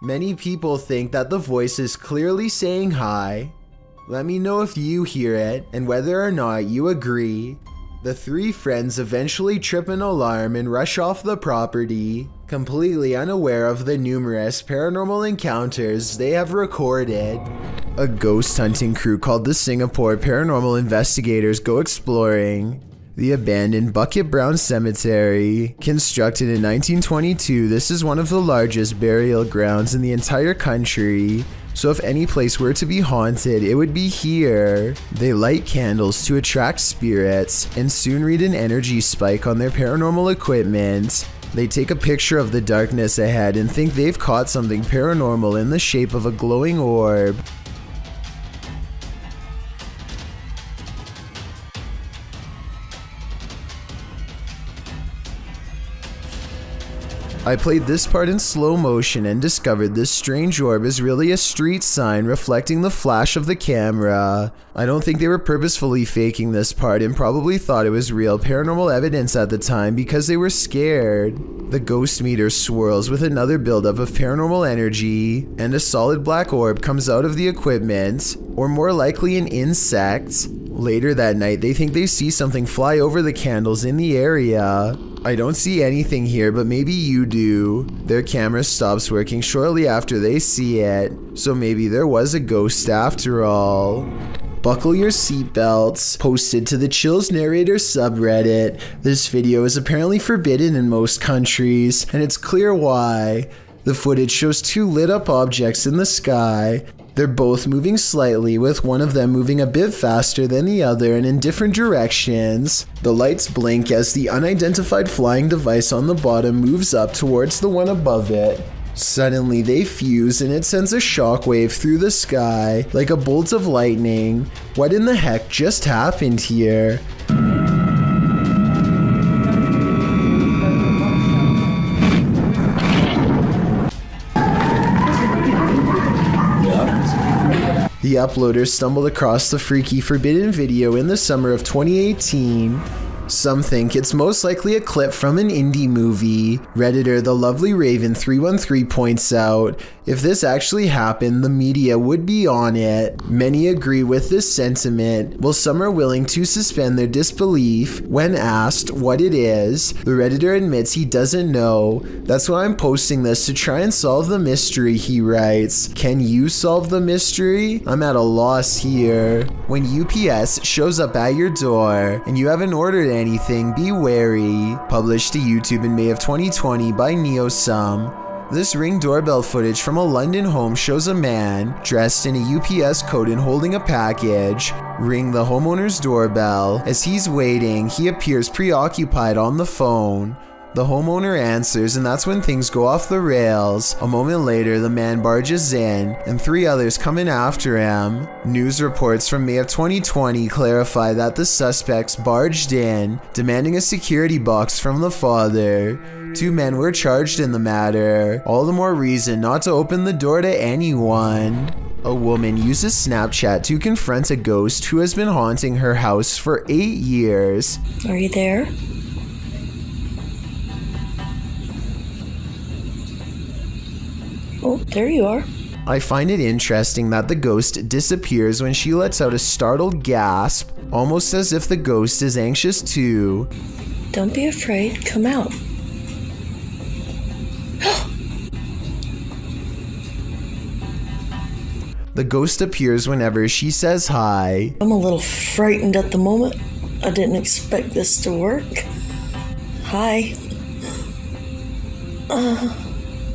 Many people think that the voice is clearly saying hi. Let me know if you hear it, and whether or not you agree. The 3 friends eventually trip an alarm and rush off the property, completely unaware of the numerous paranormal encounters they have recorded. A ghost hunting crew called the Singapore Paranormal Investigators go exploring the abandoned Bucket Brown Cemetery. Constructed in 1922, this is one of the largest burial grounds in the entire country. So if any place were to be haunted, it would be here. They light candles to attract spirits and soon read an energy spike on their paranormal equipment. They take a picture of the darkness ahead and think they've caught something paranormal in the shape of a glowing orb. I played this part in slow motion and discovered this strange orb is really a street sign reflecting the flash of the camera. I don't think they were purposefully faking this part and probably thought it was real paranormal evidence at the time because they were scared. The ghost meter swirls with another buildup of paranormal energy, and a solid black orb comes out of the equipment, or more likely an insect. Later that night, they think they see something fly over the candles in the area. I don't see anything here, but maybe you do. Their camera stops working shortly after they see it, so maybe there was a ghost after all. Buckle your seatbelts. Posted to the Chills Narrator subreddit. This video is apparently forbidden in most countries, and it's clear why. The footage shows 2 lit up objects in the sky. They're both moving slightly, with one of them moving a bit faster than the other and in different directions. The lights blink as the unidentified flying device on the bottom moves up towards the one above it. Suddenly they fuse and it sends a shockwave through the sky like a bolt of lightning. What in the heck just happened here? The uploader stumbled across the freaky forbidden video in the summer of 2018. Some think it's most likely a clip from an indie movie. Redditor The Lovely Raven 313 points out, if this actually happened, the media would be on it. Many agree with this sentiment, while some are willing to suspend their disbelief when asked what it is. The Redditor admits he doesn't know. That's why I'm posting this, to try and solve the mystery, he writes. Can you solve the mystery? I'm at a loss here. When UPS shows up at your door and you haven't ordered anything, be wary. Published to YouTube in May of 2020 by NeoSum. This Ring doorbell footage from a London home shows a man dressed in a UPS coat and holding a package ring the homeowner's doorbell. As he's waiting, he appears preoccupied on the phone. The homeowner answers, and that's when things go off the rails. A moment later, the man barges in, and 3 others come in after him. News reports from May of 2020 clarify that the suspects barged in, demanding a security box from the father. 2 men were charged in the matter. All the more reason not to open the door to anyone. A woman uses Snapchat to confront a ghost who has been haunting her house for 8 years. Are you there? Oh, there you are. I find it interesting that the ghost disappears when she lets out a startled gasp. almost as if the ghost is anxious too. Don't be afraid, come out. The ghost appears whenever she says hi. I'm a little frightened at the moment. I didn't expect this to work. Hi.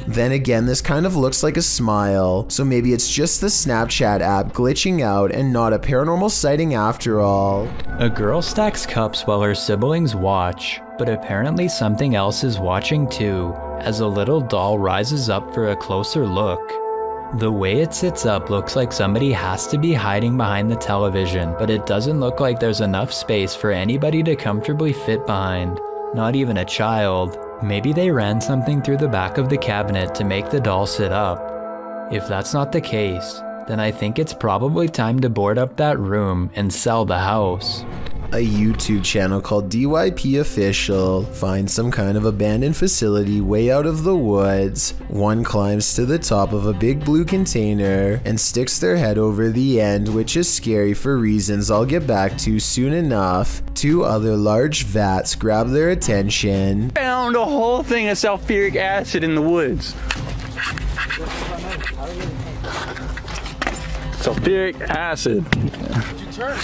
Then again, this kind of looks like a smile, so maybe it's just the Snapchat app glitching out and not a paranormal sighting after all. A girl stacks cups while her siblings watch, but apparently something else is watching too, as a little doll rises up for a closer look. The way it sits up looks like somebody has to be hiding behind the television, but it doesn't look like there's enough space for anybody to comfortably fit behind, not even a child. Maybe they ran something through the back of the cabinet to make the doll sit up. If that's not the case, then I think it's probably time to board up that room and sell the house. A YouTube channel called DYP Official finds some kind of abandoned facility way out of the woods. One climbs to the top of a big blue container and sticks their head over the end, which is scary for reasons I'll get back to soon enough. Two other large vats grab their attention. Found a whole thing of sulfuric acid in the woods. Sulfuric acid.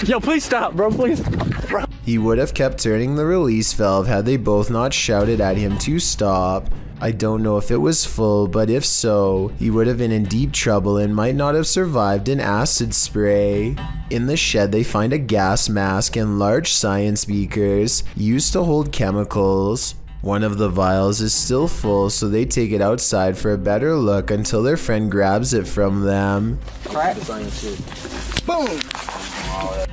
Yo, please stop, bro, please. Bro. He would have kept turning the release valve had they both not shouted at him to stop. I don't know if it was full, but if so, he would have been in deep trouble and might not have survived an acid spray. In the shed, they find a gas mask and large science beakers used to hold chemicals. One of the vials is still full, so they take it outside for a better look until their friend grabs it from them. Boom!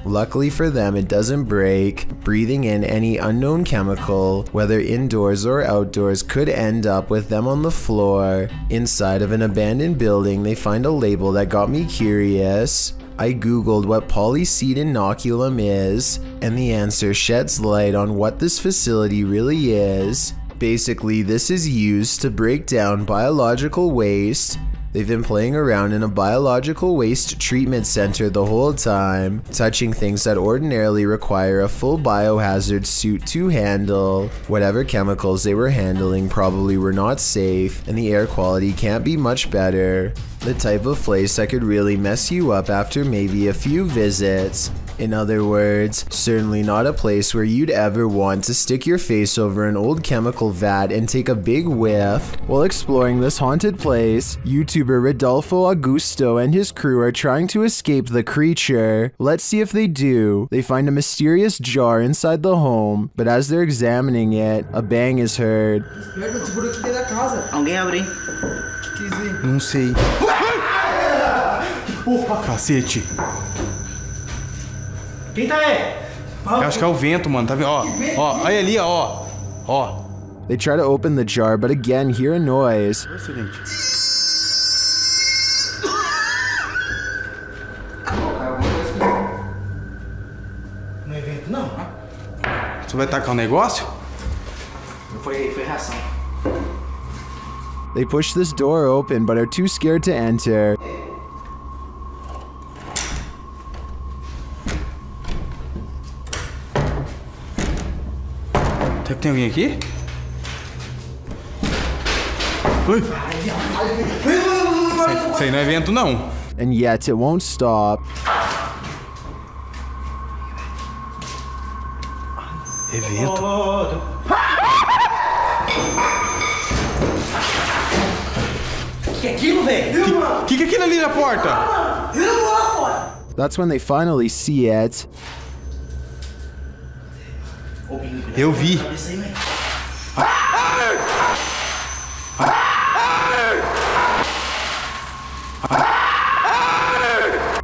Luckily for them, it doesn't break. Breathing in any unknown chemical, whether indoors or outdoors, could end up with them on the floor. Inside of an abandoned building, they find a label that got me curious. I googled what polyseed inoculum is, and the answer sheds light on what this facility really is. Basically, this is used to break down biological waste. They've been playing around in a biological waste treatment center the whole time, touching things that ordinarily require a full biohazard suit to handle. Whatever chemicals they were handling probably were not safe, and the air quality can't be much better. The type of place that could really mess you up after maybe a few visits. In other words, certainly not a place where you'd ever want to stick your face over an old chemical vat and take a big whiff. While exploring this haunted place, YouTuber Rodolfo Augusto and his crew are trying to escape the creature. Let's see if they do. They find a mysterious jar inside the home, but as they're examining it, a bang is heard. Alguém abre? Não sei. Porra, cacete. Quem tá aí? Eu acho que é o vento, mano. Tá vendo? Ó, ó, olha ali, ó. Ó. They try to open the jar, but again hear a noise. Não é vento, não. Você vai tacar um negócio? Foi reação. They push this door open, but are too scared to enter. Tem alguém aqui? Ui! Isso aí não é vento, não. And yet it won't stop. É vento. Que é aquilo, velho? Que é aquilo ali na porta? That's when they finally see it. Eu vi.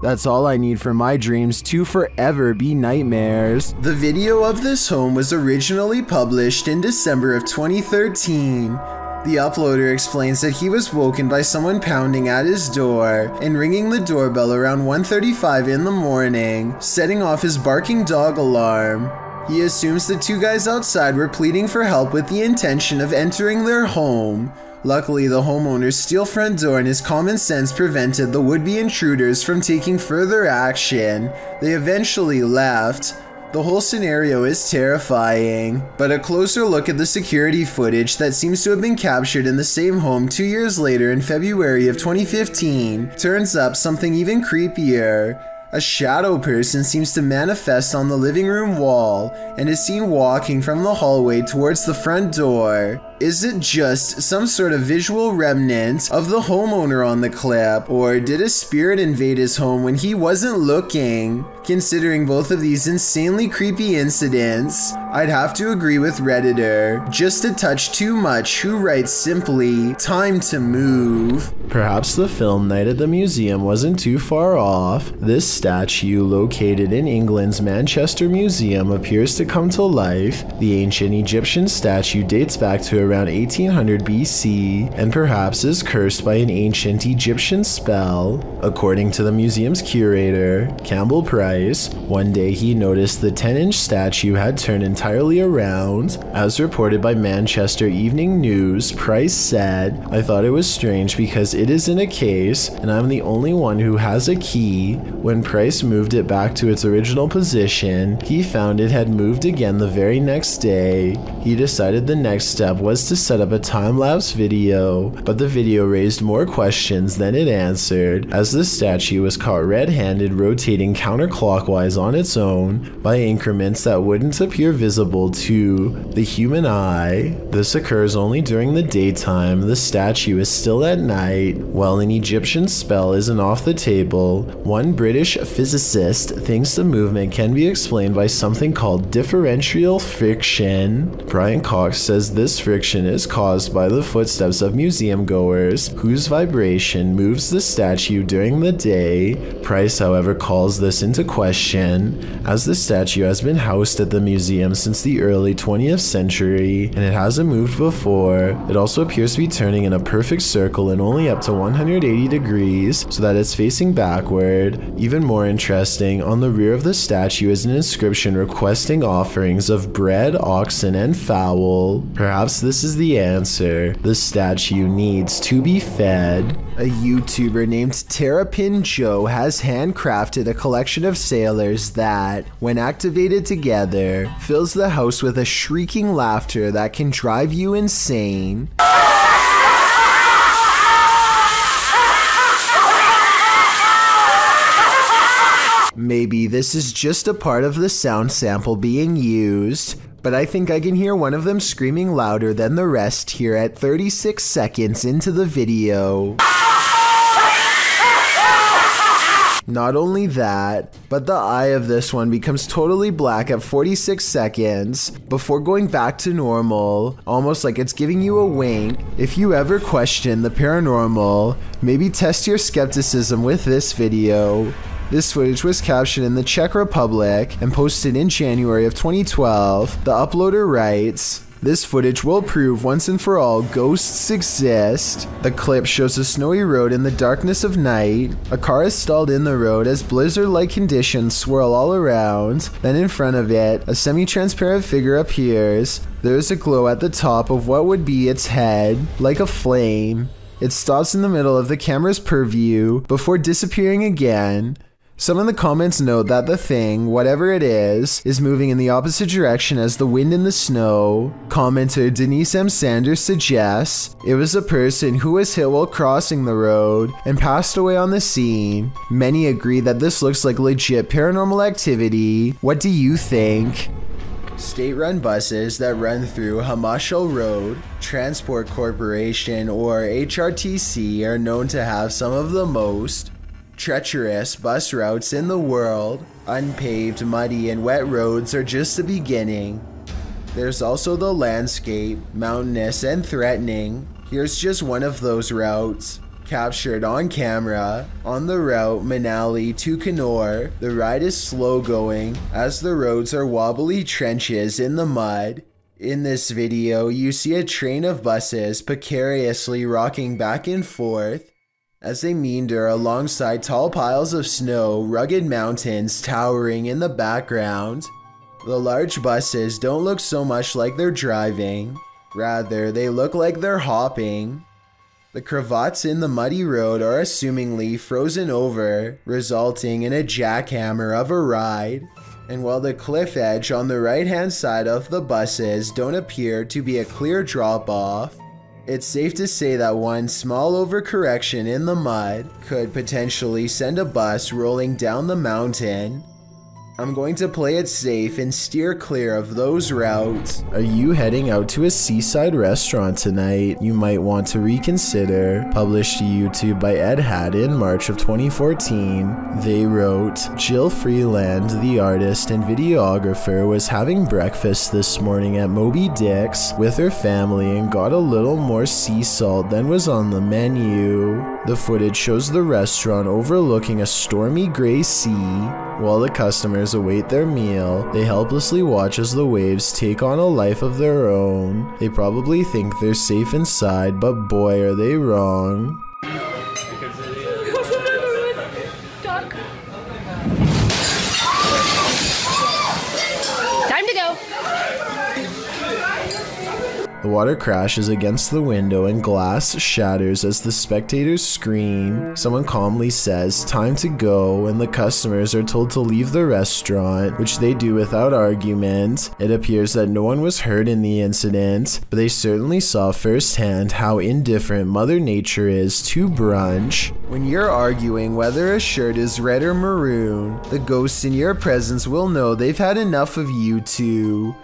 That's all I need for my dreams to forever be nightmares. The video of this home was originally published in December of 2013. The uploader explains that he was woken by someone pounding at his door and ringing the doorbell around 1:35 in the morning, setting off his barking dog alarm. He assumes the two guys outside were pleading for help with the intention of entering their home. Luckily, the homeowner's steel front door and his common sense prevented the would-be intruders from taking further action. They eventually left. The whole scenario is terrifying, but a closer look at the security footage that seems to have been captured in the same home 2 years later in February of 2015 turns up something even creepier. A shadow person seems to manifest on the living room wall and is seen walking from the hallway towards the front door. Is it just some sort of visual remnant of the homeowner on the clip, or did a spirit invade his home when he wasn't looking? Considering both of these insanely creepy incidents, I'd have to agree with Redditor, just a touch too much, who writes simply, "Time to move." Perhaps the film night at the museum wasn't too far off. This statue, located in England's Manchester Museum, appears to come to life. The ancient Egyptian statue dates back to around 1800 BC and perhaps is cursed by an ancient Egyptian spell. According to the museum's curator, Campbell Price, one day he noticed the 10-inch statue had turned entirely around. As reported by Manchester Evening News, Price said, "I thought it was strange because it is in a case and I'm the only one who has a key. When Price moved it back to its original position, he found it had moved again the very next day. He decided the next step was to set up a time-lapse video, but the video raised more questions than it answered, as the statue was caught red-handed rotating counterclockwise on its own by increments that wouldn't appear visible to the human eye. This occurs only during the daytime. The statue is still at night. While an Egyptian spell isn't off the table, one British physicist thinks the movement can be explained by something called differential friction. Brian Cox says this friction is caused by the footsteps of museum goers, whose vibration moves the statue during the day. Price, however, calls this into question, as the statue has been housed at the museum since the early 20th century, and it hasn't moved before. It also appears to be turning in a perfect circle and only up to 180 degrees, so that it's facing backward. Even more interesting, on the rear of the statue is an inscription requesting offerings of bread, oxen, and fowl. Perhaps this is the answer. The statue needs to be fed. A YouTuber named Terrapin Joe has handcrafted a collection of sailors that, when activated together, fills the house with a shrieking laughter that can drive you insane. Maybe this is just a part of the sound sample being used, but I think I can hear one of them screaming louder than the rest here at 36 seconds into the video. Not only that, but the eye of this one becomes totally black at 46 seconds before going back to normal, almost like it's giving you a wink. If you ever question the paranormal, maybe test your skepticism with this video. This footage was captured in the Czech Republic and posted in January of 2012. The uploader writes, "This footage will prove once and for all ghosts exist." The clip shows a snowy road in the darkness of night. A car is stalled in the road as blizzard-like conditions swirl all around. Then in front of it, a semi-transparent figure appears. There is a glow at the top of what would be its head, like a flame. It stops in the middle of the camera's purview before disappearing again. Some of the comments note that the thing, whatever it is moving in the opposite direction as the wind and the snow. Commenter Denise M. Sanders suggests it was a person who was hit while crossing the road and passed away on the scene. Many agree that this looks like legit paranormal activity. What do you think? State-run buses that run through Hamashal Road Transport Corporation, or HRTC, are known to have some of the most treacherous bus routes in the world. Unpaved, muddy, and wet roads are just the beginning. There's also the landscape, mountainous and threatening. Here's just one of those routes, captured on camera. On the route Manali to Kannur, the ride is slow going as the roads are wobbly trenches in the mud. In this video, you see a train of buses precariously rocking back and forth as they meander alongside tall piles of snow, rugged mountains towering in the background. The large buses don't look so much like they're driving, rather they look like they're hopping. The cravats in the muddy road are assumingly frozen over, resulting in a jackhammer of a ride. And while the cliff edge on the right-hand side of the buses don't appear to be a clear drop-off, it's safe to say that one small overcorrection in the mud could potentially send a bus rolling down the mountain. I'm going to play it safe and steer clear of those routes. Are you heading out to a seaside restaurant tonight? You might want to reconsider. Published to YouTube by Ed Haddon, March of 2014. They wrote, Jill Freeland, the artist and videographer, was having breakfast this morning at Moby Dick's with her family and got a little more sea salt than was on the menu. The footage shows the restaurant overlooking a stormy gray sea. While the customers await their meal, they helplessly watch as the waves take on a life of their own. They probably think they're safe inside, but boy are they wrong. Time to go. The water crashes against the window and glass shatters as the spectators scream. Someone calmly says, "Time to go," and the customers are told to leave the restaurant, which they do without argument. It appears that no one was hurt in the incident, but they certainly saw firsthand how indifferent Mother Nature is to brunch. When you're arguing whether a shirt is red or maroon, the ghosts in your presence will know they've had enough of you two.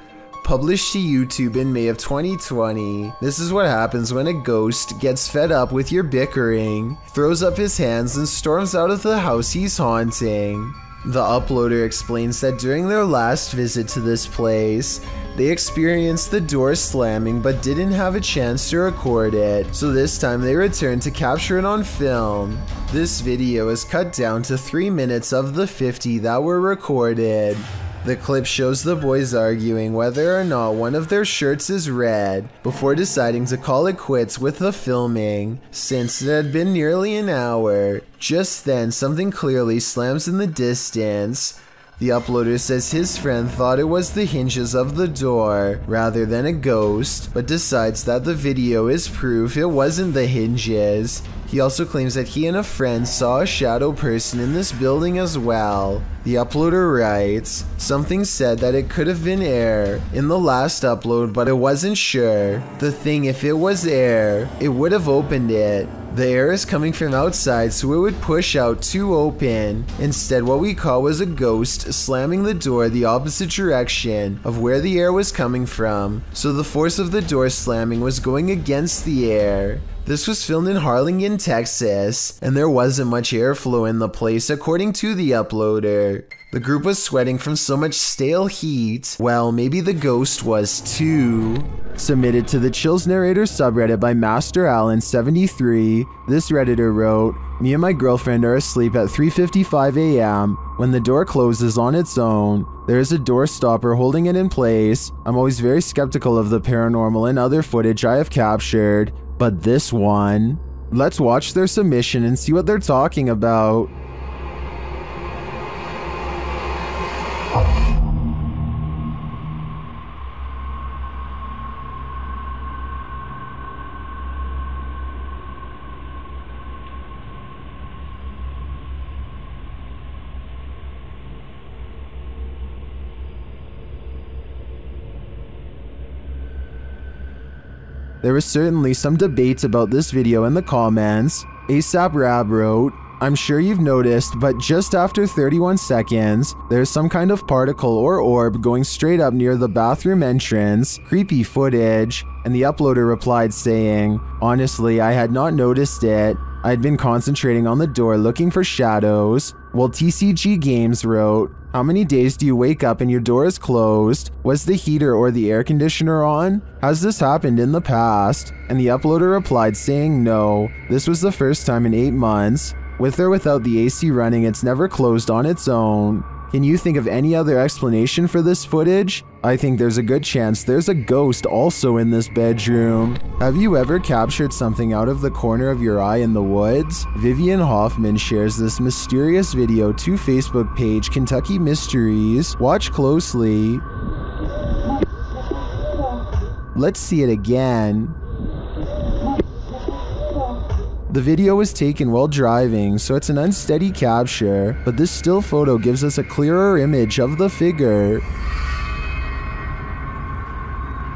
Published to YouTube in May of 2020. This is what happens when a ghost gets fed up with your bickering, throws up his hands and storms out of the house he's haunting. The uploader explains that during their last visit to this place, they experienced the door slamming but didn't have a chance to record it, so this time they returned to capture it on film. This video is cut down to 3 minutes of the 50 that were recorded. The clip shows the boys arguing whether or not one of their shirts is red before deciding to call it quits with the filming, since it had been nearly an hour. Just then, something clearly slams in the distance. The uploader says his friend thought it was the hinges of the door rather than a ghost, but decides that the video is proof it wasn't the hinges. He also claims that he and a friend saw a shadow person in this building as well. The uploader writes, "Something said that it could have been air in the last upload, but I wasn't sure. The thing, if it was air, it would have opened it. The air is coming from outside, so it would push out to open. Instead, what we caught was a ghost slamming the door the opposite direction of where the air was coming from, so the force of the door slamming was going against the air." This was filmed in Harlingen, Texas, and there wasn't much airflow in the place according to the uploader. The group was sweating from so much stale heat. Well, maybe the ghost was too. Submitted to the Chills Narrator subreddit by Master Allen 73, this redditor wrote, "Me and my girlfriend are asleep at 3:55 a.m. when the door closes on its own. There is a door stopper holding it in place. I'm always very skeptical of the paranormal and other footage I have captured, but this one." Let's watch their submission and see what they're talking about. There was certainly some debate about this video in the comments. ASAP Rab wrote, "I'm sure you've noticed, but just after 31 seconds, there's some kind of particle or orb going straight up near the bathroom entrance. Creepy footage." And the uploader replied saying, "Honestly, I had not noticed it. I'd been concentrating on the door looking for shadows." While TCG Games wrote, "How many days do you wake up and your door is closed? Was the heater or the air conditioner on? Has this happened in the past?" And the uploader replied saying no, this was the first time in 8 months. With or without the AC running, it's never closed on its own. Can you think of any other explanation for this footage? I think there's a good chance there's a ghost also in this bedroom. Have you ever captured something out of the corner of your eye in the woods? Vivian Hoffman shares this mysterious video to Facebook page Kentucky Mysteries. Watch closely. Let's see it again. The video was taken while driving, so it's an unsteady capture, but this still photo gives us a clearer image of the figure.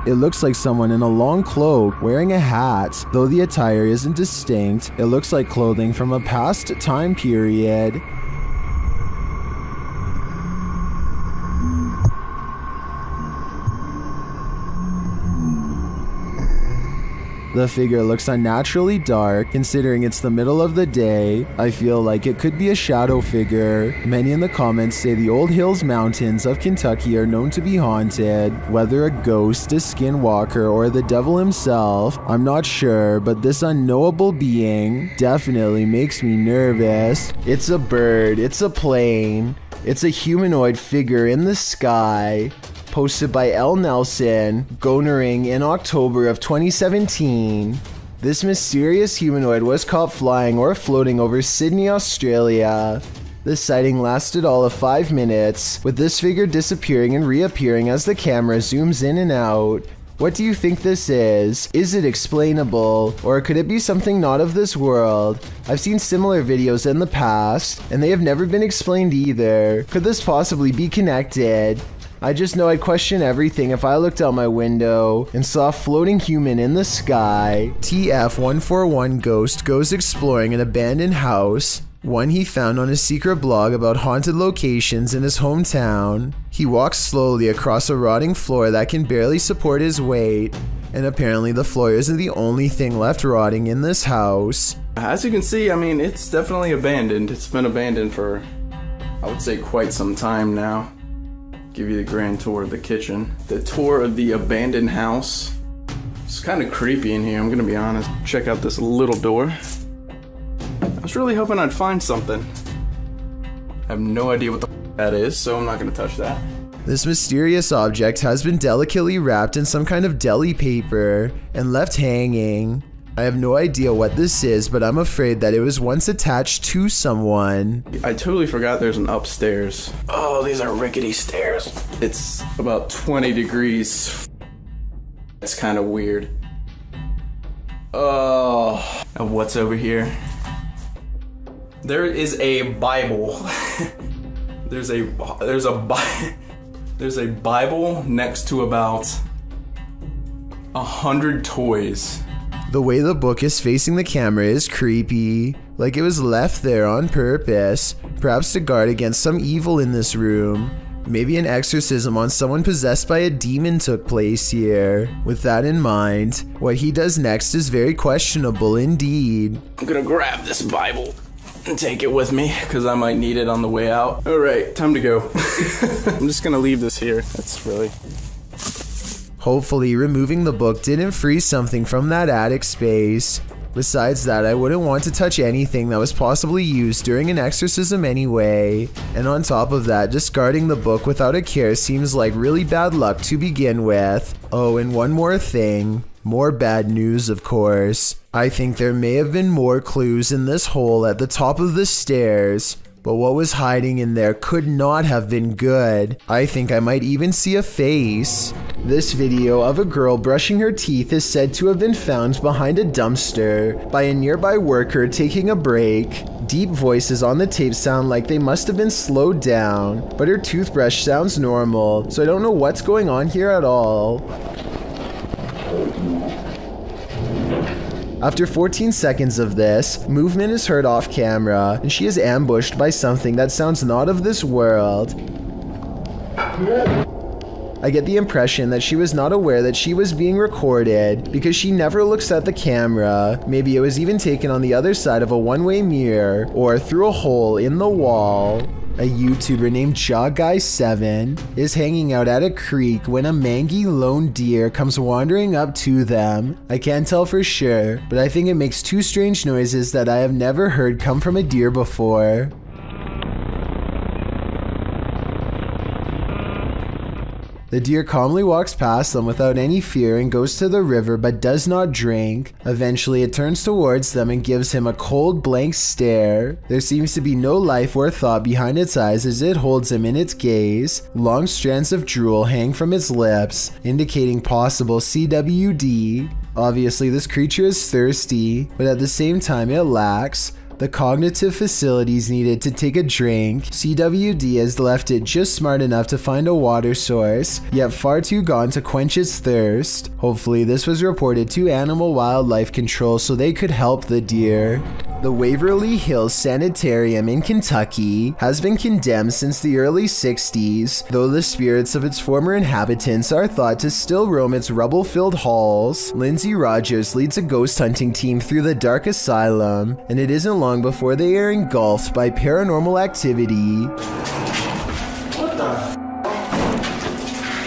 It looks like someone in a long cloak wearing a hat. Though the attire isn't distinct, it looks like clothing from a past time period. The figure looks unnaturally dark, considering it's the middle of the day. I feel like it could be a shadow figure. Many in the comments say the old hills mountains of Kentucky are known to be haunted. Whether a ghost, a skinwalker, or the devil himself, I'm not sure, but this unknowable being definitely makes me nervous. It's a bird, it's a plane, it's a humanoid figure in the sky. Posted by L. Nelson, Gonering in October of 2017. This mysterious humanoid was caught flying or floating over Sydney, Australia. The sighting lasted all of 5 minutes, with this figure disappearing and reappearing as the camera zooms in and out. What do you think this is? Is it explainable, or could it be something not of this world? I've seen similar videos in the past, and they have never been explained either. Could this possibly be connected? I just know I'd question everything if I looked out my window and saw a floating human in the sky. TF141 Ghost goes exploring an abandoned house, one he found on a secret blog about haunted locations in his hometown. He walks slowly across a rotting floor that can barely support his weight, and apparently the floor isn't the only thing left rotting in this house. As you can see, I mean, it's definitely abandoned. It's been abandoned for, I would say, quite some time now. Give you the grand tour of the kitchen. The tour of the abandoned house. It's kind of creepy in here, I'm gonna be honest. Check out this little door. I was really hoping I'd find something. I have no idea what the that is, so I'm not gonna touch that. This mysterious object has been delicately wrapped in some kind of deli paper and left hanging. I have no idea what this is, but I'm afraid that it was once attached to someone. I totally forgot there's an upstairs. Oh, these are rickety stairs. It's about 20 degrees. It's kind of weird. Oh, and what's over here? There is a Bible. There's a Bible next to about 100 toys. The way the book is facing the camera is creepy, like it was left there on purpose, perhaps to guard against some evil in this room. Maybe an exorcism on someone possessed by a demon took place here. With that in mind, what he does next is very questionable indeed. I'm gonna grab this Bible and take it with me, because I might need it on the way out. Alright, time to go. I'm just gonna leave this here. That's really... Hopefully, removing the book didn't freeze something from that attic space. Besides that, I wouldn't want to touch anything that was possibly used during an exorcism anyway. And on top of that, discarding the book without a care seems like really bad luck to begin with. Oh, and one more thing. More bad news, of course. I think there may have been more clues in this hole at the top of the stairs. But what was hiding in there could not have been good. I think I might even see a face. This video of a girl brushing her teeth is said to have been found behind a dumpster by a nearby worker taking a break. Deep voices on the tape sound like they must have been slowed down, but her toothbrush sounds normal, so I don't know what's going on here at all. After 14 seconds of this, movement is heard off camera, and she is ambushed by something that sounds not of this world. I get the impression that she was not aware that she was being recorded, because she never looks at the camera. Maybe it was even taken on the other side of a one-way mirror, or through a hole in the wall. A YouTuber named JawGuy7 is hanging out at a creek when a mangy lone deer comes wandering up to them. I can't tell for sure, but I think it makes two strange noises that I have never heard come from a deer before. The deer calmly walks past them without any fear and goes to the river but does not drink. Eventually it turns towards them and gives him a cold blank stare. There seems to be no life or thought behind its eyes as it holds him in its gaze. Long strands of drool hang from its lips, indicating possible CWD. Obviously this creature is thirsty, but at the same time it lacks the cognitive facilities needed to take a drink. CWD has left it just smart enough to find a water source, yet far too gone to quench its thirst. Hopefully this was reported to Animal Wildlife Control so they could help the deer. The Waverly Hills Sanitarium in Kentucky has been condemned since the early 60s, though the spirits of its former inhabitants are thought to still roam its rubble-filled halls. Lindsay Rogers leads a ghost hunting team through the dark asylum, and it isn't long before they are engulfed by paranormal activity. What the?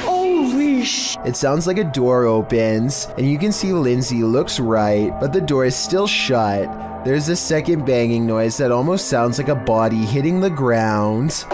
Holy sh! It sounds like a door opens, and you can see Lindsay looks right, but the door is still shut. There's a second banging noise that almost sounds like a body hitting the ground.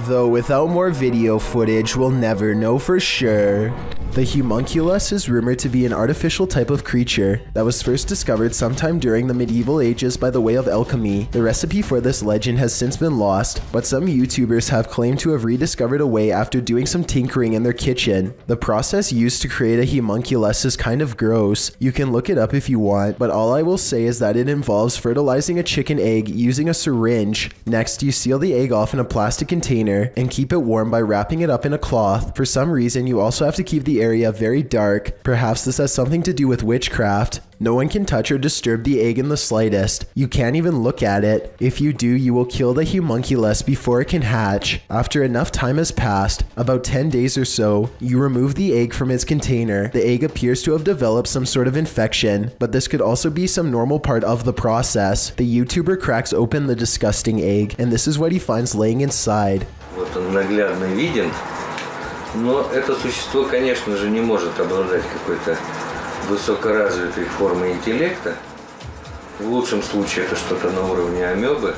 Though without more video footage, we'll never know for sure. The homunculus is rumored to be an artificial type of creature that was first discovered sometime during the medieval ages by the way of alchemy. The recipe for this legend has since been lost, but some YouTubers have claimed to have rediscovered a way after doing some tinkering in their kitchen. The process used to create a homunculus is kind of gross. You can look it up if you want, but all I will say is that it involves fertilizing a chicken egg using a syringe. Next, you seal the egg off in a plastic container and keep it warm by wrapping it up in a cloth. For some reason, you also have to keep the area very dark. Perhaps this has something to do with witchcraft. No one can touch or disturb the egg in the slightest. You can't even look at it. If you do, you will kill the homunculus before it can hatch. After enough time has passed, about 10 days or so, you remove the egg from its container. The egg appears to have developed some sort of infection, but this could also be some normal part of the process. The YouTuber cracks open the disgusting egg, and this is what he finds laying inside. Вот он наглядно виден, но это существо, конечно же, не может обладать какой-то высокоразвитой формой интеллекта. В лучшем случае это что-то на уровне амебы.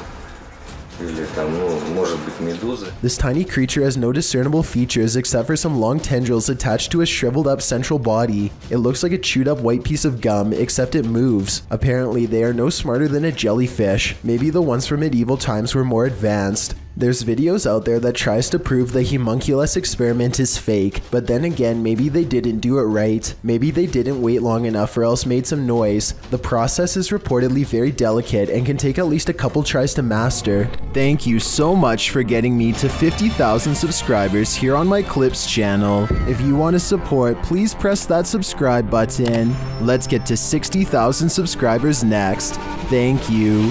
Или там, может быть, медузы. This tiny creature has no discernible features except for some long tendrils attached to a shriveled up central body. It looks like a chewed up white piece of gum, except it moves. Apparently, they are no smarter than a jellyfish. Maybe the ones from medieval times were more advanced. There's videos out there that tries to prove the homunculus experiment is fake, but then again, maybe they didn't do it right. Maybe they didn't wait long enough or else made some noise. The process is reportedly very delicate and can take at least a couple tries to master. Thank you so much for getting me to 50,000 subscribers here on my Clips channel. If you want to support, please press that subscribe button. Let's get to 60,000 subscribers next. Thank you.